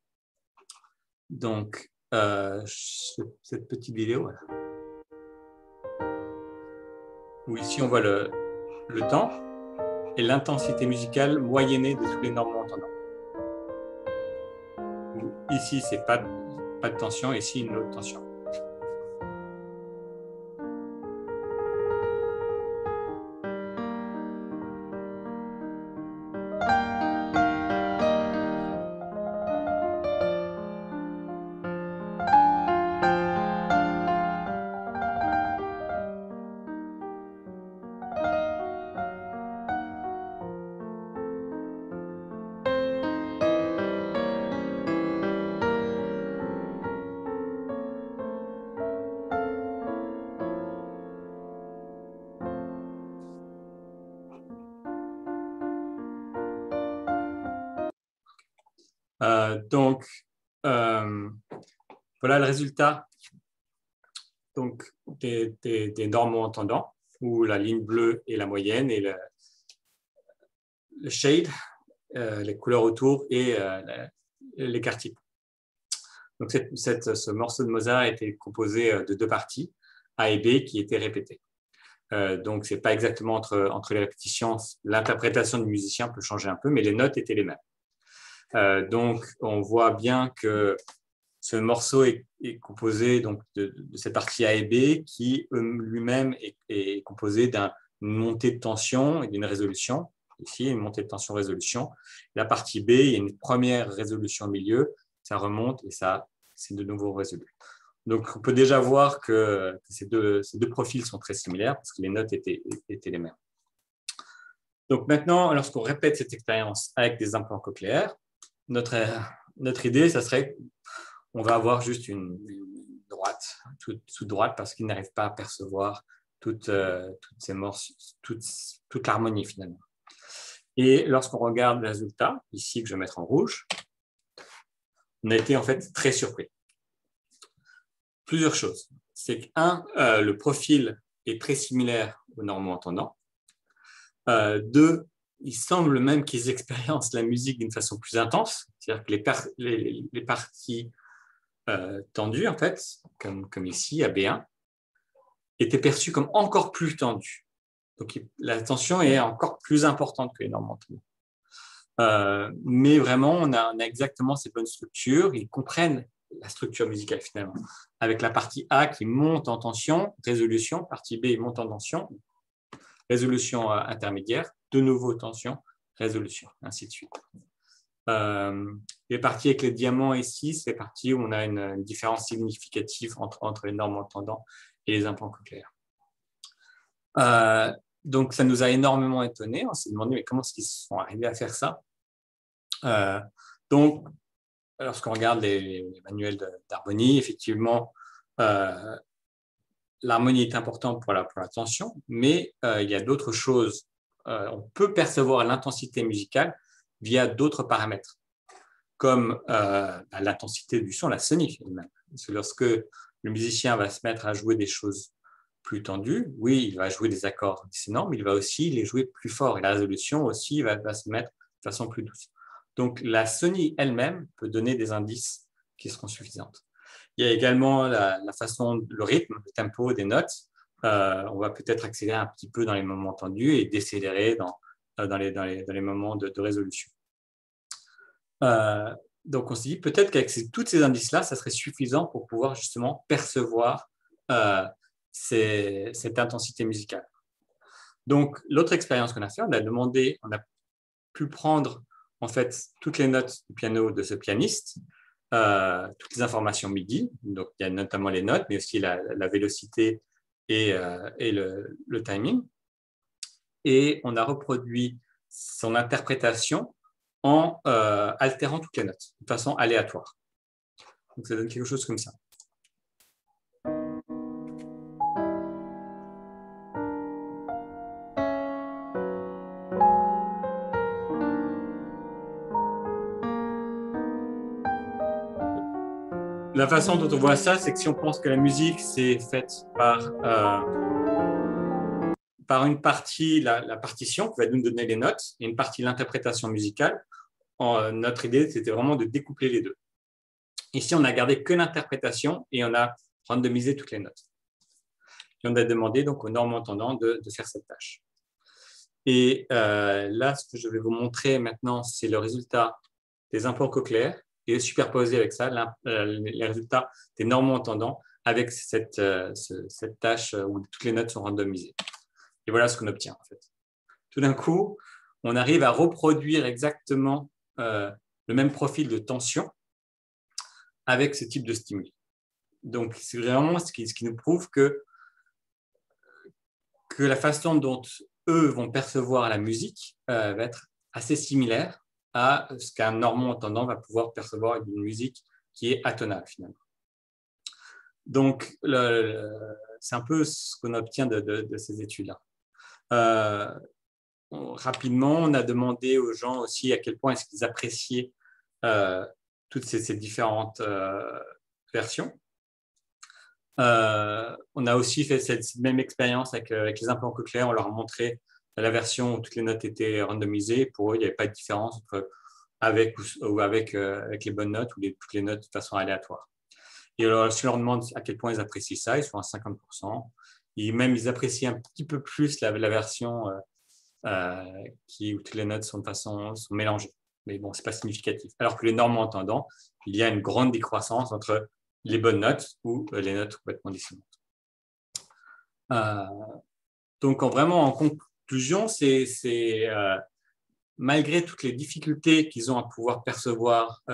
Donc, cette petite vidéo, voilà, où ici on voit le temps et l'intensité musicale moyennée de tous les normes entendants. Ici, c'est pas de tension, ici une autre tension. Donc, voilà le résultat donc, des normes entendants, où la ligne bleue est la moyenne et le shade, les couleurs autour et l'écart type. Donc, ce morceau de Mozart était composé de deux parties, A et B, qui étaient répétées. Donc, ce n'est pas exactement entre les répétitions, l'interprétation du musicien peut changer un peu, mais les notes étaient les mêmes. Donc, on voit bien que ce morceau est composé donc, de cette partie A et B qui lui-même est composé d'une montée de tension et d'une résolution. Ici, une montée de tension-résolution. La partie B, il y a une première résolution au milieu, ça remonte et ça, c'est de nouveau résolu. Donc, on peut déjà voir que ces deux profils sont très similaires parce que les notes étaient les mêmes. Donc maintenant, lorsqu'on répète cette expérience avec des implants cochléaires, notre idée, ça serait on va avoir juste une droite, toute droite, parce qu'il n'arrive pas à percevoir toutes ces morceaux, toute l'harmonie finalement. Et lorsqu'on regarde le résultat, ici que je vais mettre en rouge, on a été en fait très surpris. Plusieurs choses. C'est que, le profil est très similaire aux normo-entendants. Deux, il semble même qu'ils expériencent la musique d'une façon plus intense, c'est-à-dire que les parties tendues, en fait, comme ici à B1, étaient perçues comme encore plus tendues. Donc la tension est encore plus importante que les normo-entendants. Mais vraiment, on a exactement ces bonnes structures. Ils comprennent la structure musicale finalement. Avec la partie A qui monte en tension, résolution, partie B monte en tension, résolution intermédiaire, de nouveau tension, résolution, ainsi de suite. Les parties avec les diamants ici, c'est les parties où on a une différence significative entre les normo-entendants et les implants cochléaires. Donc, ça nous a énormément étonnés. On s'est demandé mais comment est-ce qu'ils sont arrivés à faire ça. Donc, lorsqu'on regarde les manuels d'harmonie, effectivement, l'harmonie est importante pour la tension, mais il y a d'autres choses. On peut percevoir l'intensité musicale via d'autres paramètres, comme l'intensité du son, la sonie. Parce que lorsque le musicien va se mettre à jouer des choses plus tendues, oui, il va jouer des accords dissonants, mais il va aussi les jouer plus fort. Et la résolution aussi va se mettre de façon plus douce. Donc, la sonie elle-même peut donner des indices qui seront suffisants. Il y a également la façon, le rythme, le tempo des notes. On va peut-être accélérer un petit peu dans les moments tendus et décélérer dans les moments de résolution. Donc, on se dit peut-être qu'avec tous ces indices-là, ça serait suffisant pour pouvoir justement percevoir cette intensité musicale. Donc, l'autre expérience qu'on a fait, on a pu prendre en fait toutes les notes du piano de ce pianiste, toutes les informations MIDI, donc il y a notamment les notes, mais aussi la vélocité et le timing. Et on a reproduit son interprétation en altérant toutes les notes de façon aléatoire. Donc ça donne quelque chose comme ça. La façon dont on voit ça, c'est que si on pense que la musique, c'est faite par une partie la partition qui va nous donner les notes et une partie l'interprétation musicale. Notre idée, c'était vraiment de découpler les deux. Ici, on a gardé que l'interprétation et on a randomisé toutes les notes. Et on a demandé donc aux normes entendants de faire cette tâche. Et là, ce que je vais vous montrer maintenant, c'est le résultat des implants cochléaires et superposé avec ça, les résultats des normes entendants avec cette tâche où toutes les notes sont randomisées. Et voilà ce qu'on obtient en fait. Tout d'un coup, on arrive à reproduire exactement le même profil de tension avec ce type de stimuli. Donc, c'est vraiment ce qui nous prouve que la façon dont eux vont percevoir la musique va être assez similaire à ce qu'un normand-entendant va pouvoir percevoir avec une musique qui est atonale finalement. Donc, c'est un peu ce qu'on obtient de ces études-là. Rapidement, on a demandé aux gens aussi à quel point est-ce qu'ils appréciaient toutes ces différentes versions. On a aussi fait cette même expérience avec les implants cochléaires. On leur a montré la version où toutes les notes étaient randomisées. Pour eux, il n'y avait pas de différence avec les bonnes notes ou toutes les notes de façon aléatoire. Et alors, si on leur demande à quel point ils apprécient ça, ils sont à 50%. Et même, ils apprécient un petit peu plus la version où toutes les notes sont mélangées. Mais bon, ce n'est pas significatif. Alors que les normands entendants, il y a une grande décroissance entre les bonnes notes ou les notes complètement dissonantes. Donc, vraiment, en conclusion, c'est malgré toutes les difficultés qu'ils ont à pouvoir percevoir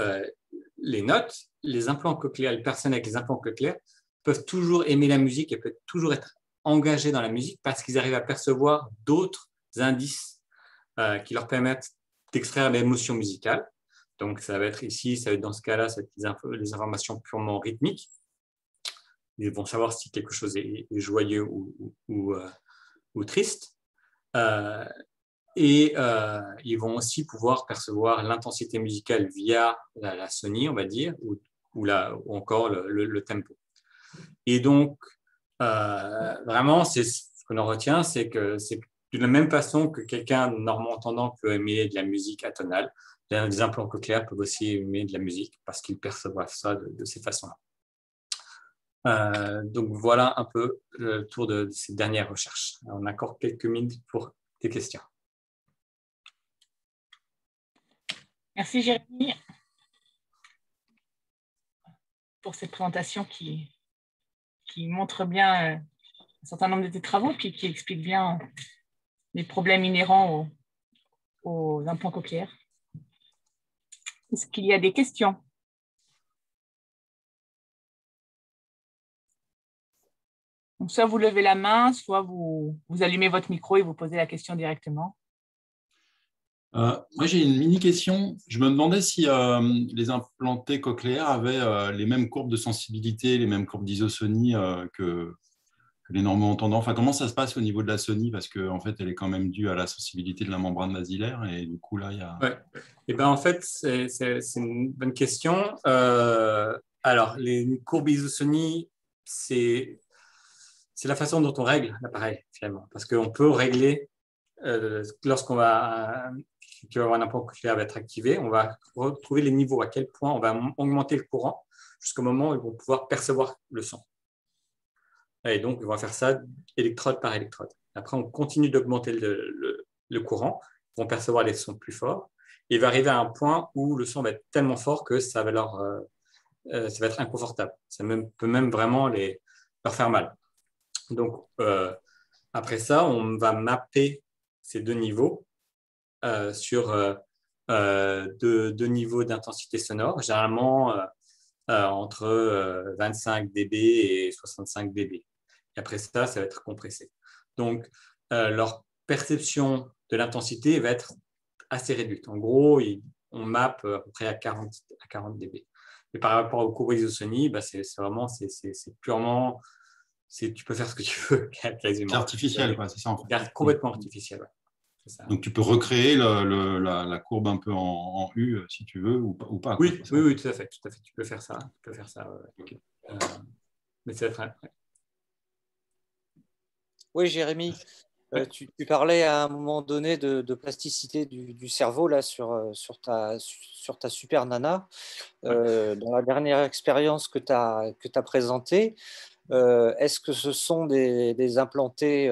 les notes, les implants cochléaires, les personnes avec les implants cochléaires peuvent toujours aimer la musique et peuvent toujours être engagés dans la musique parce qu'ils arrivent à percevoir d'autres indices qui leur permettent d'extraire l'émotion musicale. Donc, ça va être ici, ça va être dans ce cas-là, ça va être les informations purement rythmiques. Ils vont savoir si quelque chose est joyeux ou triste. Et ils vont aussi pouvoir percevoir l'intensité musicale via la sonie, on va dire, ou encore le tempo. Et donc, vraiment, c'est ce qu'on en retient, c'est que de la même façon que quelqu'un normand-entendant peut aimer de la musique atonale, les implants cochléaires peuvent aussi aimer de la musique parce qu'ils perçoivent ça de ces façons-là. Donc voilà un peu le tour de ces dernières recherches. On a encore quelques minutes pour des questions. Merci Jérémy pour cette présentation qui montre bien un certain nombre de tes travaux, puis qui explique bien les problèmes inhérents aux implants cochléaires. Est-ce qu'il y a des questions? Donc, soit vous levez la main, soit vous allumez votre micro et vous posez la question directement. Moi, j'ai une mini-question. Je me demandais si les implantés cochléaires avaient les mêmes courbes de sensibilité, les mêmes courbes d'isosonie que les normaux entendants. Enfin, comment ça se passe au niveau de la sonie? Parce qu'en fait, elle est quand même due à la sensibilité de la membrane basilaire. Et du coup, là, il y a… Ouais. Et ben, en fait, c'est une bonne question. Alors, les courbes isosonie, c'est la façon dont on règle l'appareil, finalement. Parce qu'on peut régler, lorsqu'on va avoir un implant cochléaire va être activé, on va retrouver les niveaux, à quel point on va augmenter le courant jusqu'au moment où ils vont pouvoir percevoir le son. Et donc, on va faire ça électrode par électrode. Après, on continue d'augmenter le courant, ils vont percevoir les sons plus forts, et il va arriver à un point où le son va être tellement fort que ça va ça va être inconfortable. Ça peut même vraiment leur faire mal. Donc, après ça, on va mapper ces deux niveaux sur deux niveaux d'intensité sonore, généralement entre 25 dB et 65 dB. Et après ça, ça va être compressé. Donc, leur perception de l'intensité va être assez réduite. En gros, on mappe à peu près à 40 dB. Et par rapport aux courbes isosonie, c'est purement… tu peux faire ce que tu veux, quasiment. C'est artificiel, quoi, c'est ça en fait. C'est complètement artificiel, ouais. Ça. Donc, tu peux recréer la courbe un peu en U, si tu veux, ou pas. Oui, oui, tout à fait. Tu peux faire ça. Okay. Mais c'est très… Oui, Jérémy. Tu parlais à un moment donné de plasticité du cerveau là, sur ta super nana. Dans la dernière expérience que tu as présentée, est-ce que ce sont des implantés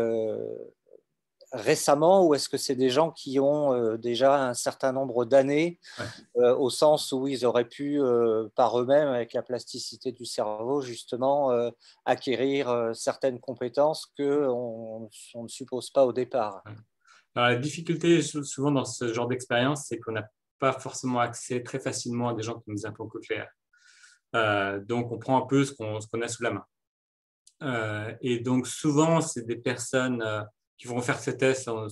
récemment ou est-ce que c'est des gens qui ont déjà un certain nombre d'années, Ouais. au sens où ils auraient pu, par eux-mêmes, avec la plasticité du cerveau, justement, acquérir certaines compétences qu'on ne suppose pas au départ? Ouais. Alors, la difficulté souvent dans ce genre d'expérience, c'est qu'on n'a pas forcément accès très facilement à des gens qui ont des implants cochléaires. Donc, on prend un peu ce qu'on a sous la main. Et donc, souvent, c'est des personnes qui vont faire ces tests sont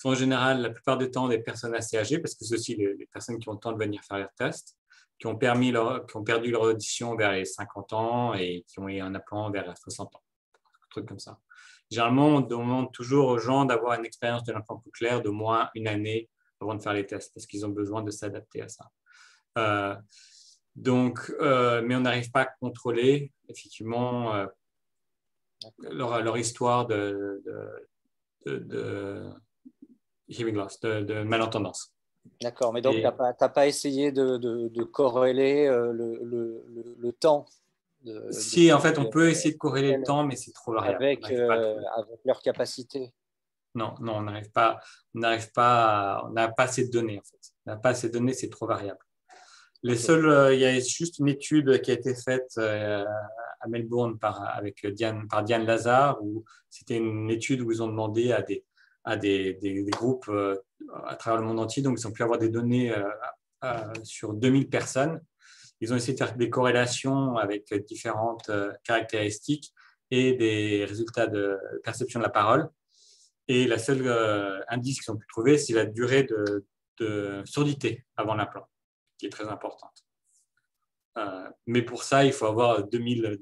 en général, la plupart du temps, des personnes assez âgées, parce que c'est aussi les personnes qui ont le temps de venir faire leurs tests, qui ont perdu leur audition vers les 50 ans et qui ont eu un implant vers 60 ans, un truc comme ça. Généralement, on demande toujours aux gens d'avoir une expérience de l'implant cochléaire d'au moins une année avant de faire les tests, parce qu'ils ont besoin de s'adapter à ça. Mais on n'arrive pas à contrôler, effectivement, leur histoire de hearing loss, de malentendance. D'accord, mais donc tu n'as pas essayé de corréler le temps Si, en fait, on peut essayer de corréler le temps, mais c'est trop variable. avec leur capacité. Non, on n'arrive pas, on n'a pas assez de données, en fait. On n'a pas assez de données, c'est trop variable. Il y a juste une étude qui a été faite à Melbourne par Diane Lazare, où c'était une étude où ils ont demandé à des groupes à travers le monde entier, donc ils ont pu avoir des données sur 2000 personnes. Ils ont essayé de faire des corrélations avec différentes caractéristiques et des résultats de perception de la parole. Et la seule indice qu'ils ont pu trouver, c'est la durée de surdité avant l'implant, qui est très importante. Mais pour ça, il faut avoir 2000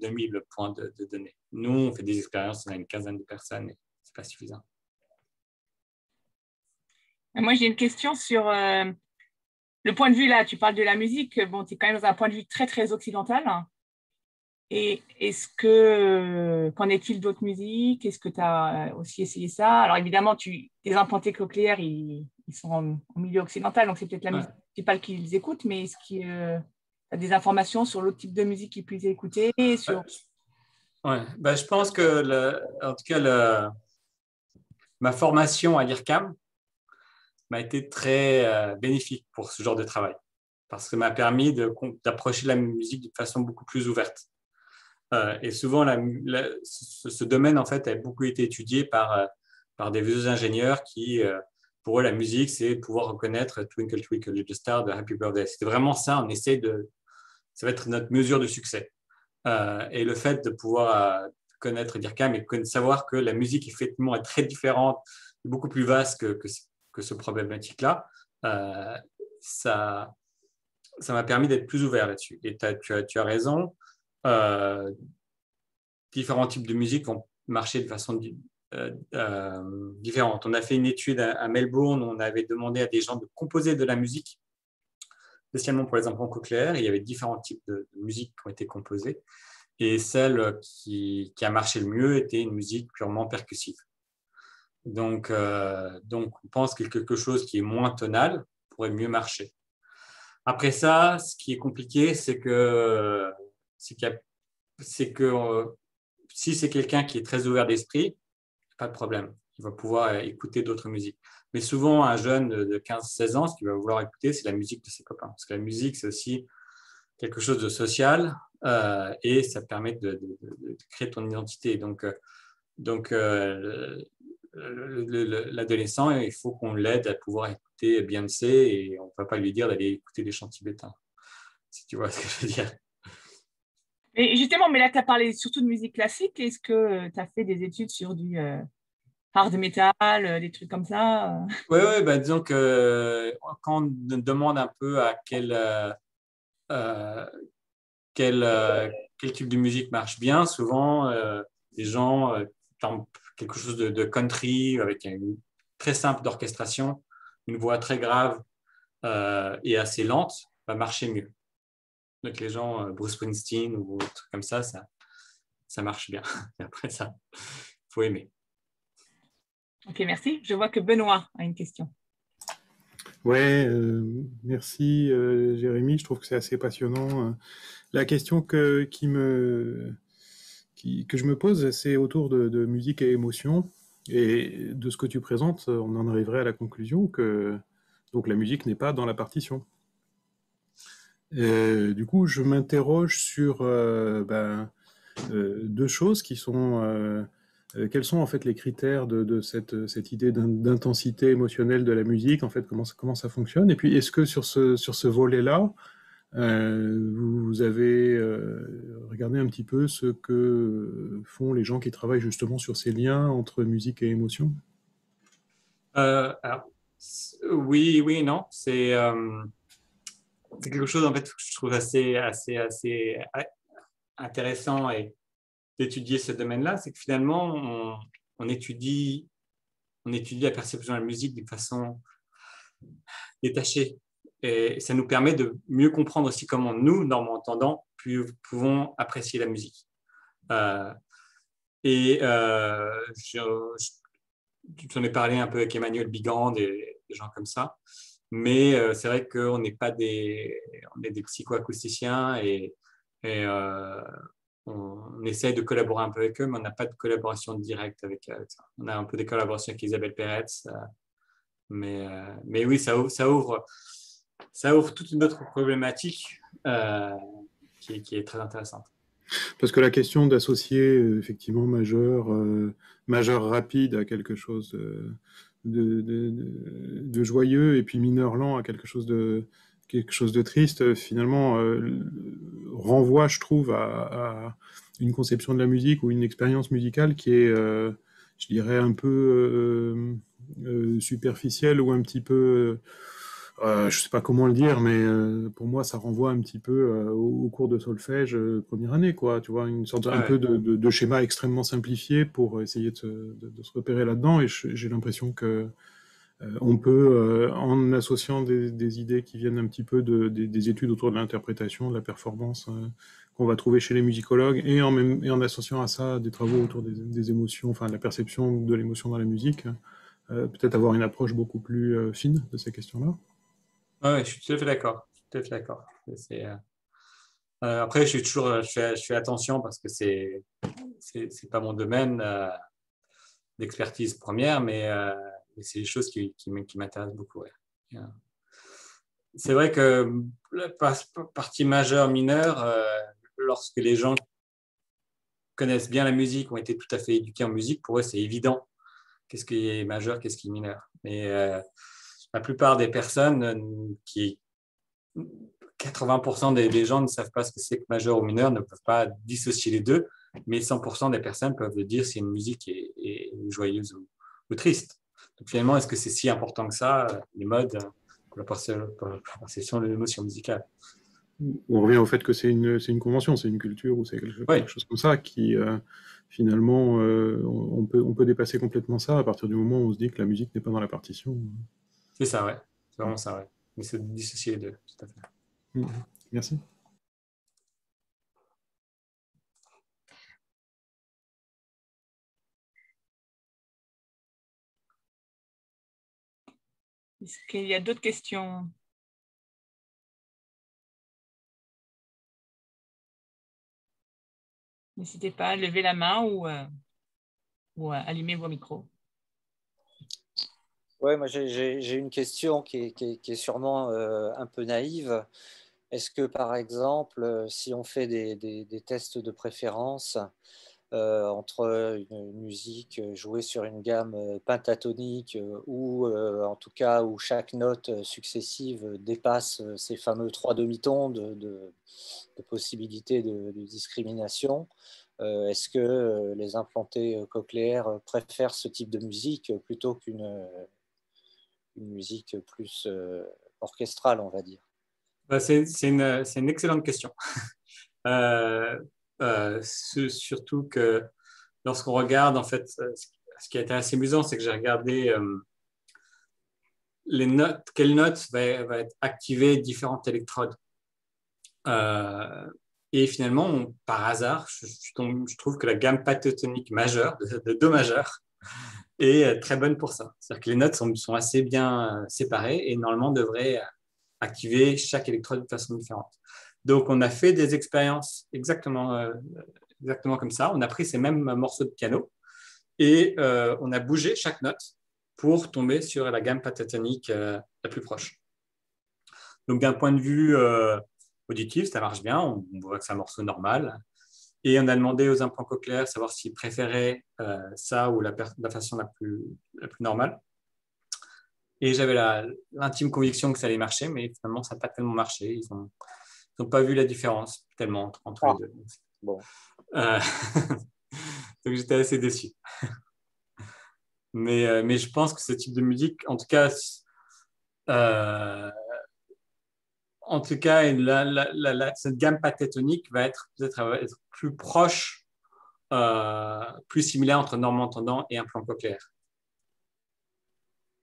points de données. Nous, on fait des expériences, on a une quinzaine de personnes et ce n'est pas suffisant. Moi, j'ai une question sur le point de vue là. Tu parles de la musique. Bon, tu es quand même dans un point de vue très, très occidental. Et qu'en est-il d'autres musiques? Est-ce que tu as aussi essayé ça? Alors, évidemment, tes implantés cochléaires, ils sont en milieu occidental, donc c'est peut-être la musique principale qu'ils écoutent, mais est-ce qu'il y a des informations sur l'autre type de musique qu'ils puissent écouter sur... Ouais. Je pense que, en tout cas, ma formation à l'IRCAM m'a été très bénéfique pour ce genre de travail, parce que ça m'a permis d'approcher la musique d'une façon beaucoup plus ouverte. Et souvent, ce domaine, en fait, a beaucoup été étudié par des vieux ingénieurs qui, pour eux, la musique, c'est pouvoir reconnaître Twinkle Twinkle Little Star de Happy Birthday. C'était vraiment ça, ça va être notre mesure de succès. Et le fait de pouvoir connaître l'IRCAM et savoir que la musique, effectivement, est très différente, beaucoup plus vaste que ce problématique-là, ça m'a permis d'être plus ouvert là-dessus. Et tu as raison. Différents types de musique ont marché de façon différente. On a fait une étude à Melbourne où on avait demandé à des gens de composer de la musique, spécialement pour les implants cochléaires. Il y avait différents types de musique qui ont été composées. Et celle qui a marché le mieux était une musique purement percussive. Donc, on pense que quelque chose qui est moins tonal pourrait mieux marcher. Après ça, ce qui est compliqué, c'est que si c'est quelqu'un qui est très ouvert d'esprit, pas de problème. Il va pouvoir écouter d'autres musiques. Mais souvent, un jeune de 15-16 ans, ce qu'il va vouloir écouter, c'est la musique de ses copains. Parce que la musique, c'est aussi quelque chose de social et ça permet de créer ton identité. Donc l'adolescent, il faut qu'on l'aide à pouvoir écouter Beyoncé et on ne va pas lui dire d'aller écouter des chants tibétains, si tu vois ce que je veux dire. Et justement, mais là, tu as parlé surtout de musique classique. Est-ce que tu as fait des études sur du hard metal, des trucs comme ça? Oui, disons que quand on demande un peu à quel type de musique marche bien, souvent, les gens, quelque chose de country avec une très simple d'orchestration, une voix très grave et assez lente, va marcher mieux. Donc les gens, Bruce Springsteen ou des trucs comme ça marche bien. Et après ça, il faut aimer. Ok, merci. Je vois que Benoît a une question. Ouais, merci Jérémy, je trouve que c'est assez passionnant. La question que je me pose, c'est autour de musique et émotion. Et de ce que tu présentes, on en arriverait à la conclusion que donc la musique n'est pas dans la partition. Du coup, je m'interroge sur deux choses qui sont quels sont en fait les critères de cette idée d'intensité émotionnelle de la musique, en fait, comment ça fonctionne, et puis est-ce que sur ce volet-là, vous avez regardé un petit peu ce que font les gens qui travaillent justement sur ces liens entre musique et émotion? Alors, oui, oui, et non. C'est quelque chose en fait que je trouve assez intéressant et d'étudier ce domaine-là, c'est que finalement on étudie la perception de la musique d'une façon détachée, et ça nous permet de mieux comprendre aussi comment nous, normalement entendants, pouvons apprécier la musique. Euh, et j'en ai parlé un peu avec Emmanuel Bigand, des gens comme ça. Mais c'est vrai qu'on n'est pas on est des psychoacousticiens et on essaye de collaborer un peu avec eux, mais on n'a pas de collaboration directe avec ça. On a un peu des collaborations avec Isabelle Peretz, mais oui, ça ouvre toute une autre problématique qui est très intéressante. Parce que la question d'associer effectivement majeur rapide à quelque chose de joyeux et puis mineur lent à quelque chose de triste, finalement renvoie, je trouve, à une conception de la musique ou une expérience musicale qui est, je dirais, un peu superficielle ou un petit peu je sais pas comment le dire, mais pour moi, ça renvoie un petit peu au cours de solfège première année, quoi. Tu vois, une sorte un peu de schéma extrêmement simplifié pour essayer de se repérer là-dedans. Et j'ai l'impression que on peut, en associant des idées qui viennent un petit peu des études autour de l'interprétation, de la performance qu'on va trouver chez les musicologues, et en associant à ça des travaux autour des émotions, enfin la perception de l'émotion dans la musique, peut-être avoir une approche beaucoup plus fine de ces questions-là. Ouais, je suis tout à fait d'accord. Après, je fais attention parce que c'est pas mon domaine d'expertise première, mais c'est des choses qui m'intéressent beaucoup. Ouais. C'est vrai que la partie majeure, mineure, lorsque les gens connaissent bien la musique, ont été tout à fait éduqués en musique, pour eux, c'est évident qu'est-ce qui est majeur, qu'est-ce qui est mineur. Mais la plupart des personnes 80% des gens ne savent pas ce que c'est que majeur ou mineur, ne peuvent pas dissocier les deux, mais 100% des personnes peuvent le dire si une musique est joyeuse ou triste. Donc finalement, est-ce que c'est si important que ça, les modes, pour la perception de l'émotion musicale? On revient au fait que c'est une convention, c'est une culture ou c'est quelque chose comme ça qui finalement on peut dépasser complètement ça à partir du moment où on se dit que la musique n'est pas dans la partition. C'est ça, ouais. C'est vraiment ça, ouais. Mais c'est dissocier les deux, tout à fait. Merci. Est-ce qu'il y a d'autres questions? N'hésitez pas à lever la main ou à allumer vos micros. Ouais, moi j'ai une question qui est sûrement un peu naïve. Est-ce que par exemple, si on fait des tests de préférence entre une musique jouée sur une gamme pentatonique ou en tout cas où chaque note successive dépasse ces fameux 3 demi-tons de possibilités de discrimination, est-ce que les implantés cochléaires préfèrent ce type de musique plutôt qu'une musique plus orchestrale, on va dire? C'est une excellente question. Surtout que lorsqu'on regarde, en fait, ce qui a été assez amusant, c'est que j'ai regardé quelle note va être activée différentes électrodes. Et finalement, par hasard, je trouve que la gamme pentatonique majeure, de Do majeur, et très bonne pour ça. C'est-à-dire que les notes sont assez bien séparées et normalement devraient activer chaque électrode de façon différente. Donc, on a fait des expériences exactement comme ça. On a pris ces mêmes morceaux de piano et on a bougé chaque note pour tomber sur la gamme pentatonique la plus proche. Donc, d'un point de vue auditif, ça marche bien. On voit que c'est un morceau normal. Et on a demandé aux implants cochléaires savoir s'ils préféraient ça ou la façon la plus normale. Et j'avais l'intime conviction que ça allait marcher, mais finalement, ça n'a pas tellement marché. Ils n'ont pas vu la différence tellement entre les deux. Bon. Donc, j'étais assez déçu. Mais je pense que ce type de musique, en tout cas, cette gamme pentatonique va peut-être être plus proche, plus similaire entre norme entendant et implant cochléaire.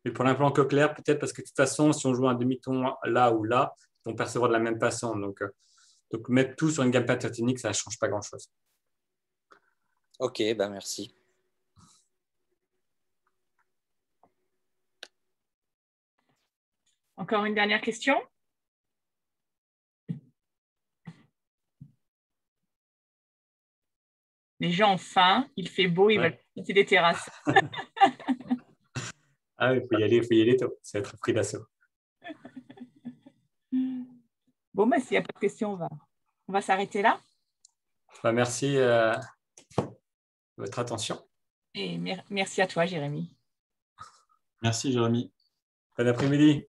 Mais pour l'implant cochléaire, peut-être parce que de toute façon, si on joue un demi-ton là ou là, on va percevoir de la même façon. Donc mettre tout sur une gamme pentatonique, ça ne change pas grand-chose. Ok, ben merci. Encore une dernière question? Les gens ont faim, il fait beau, ils veulent profiter des terrasses. Ah, il faut y aller tôt. Ça va être pris d'assaut. Bon, s'il n'y a pas de questions, on va s'arrêter là. Merci de votre attention. Et merci à toi, Jérémy. Merci, Jérémy. Bon après-midi.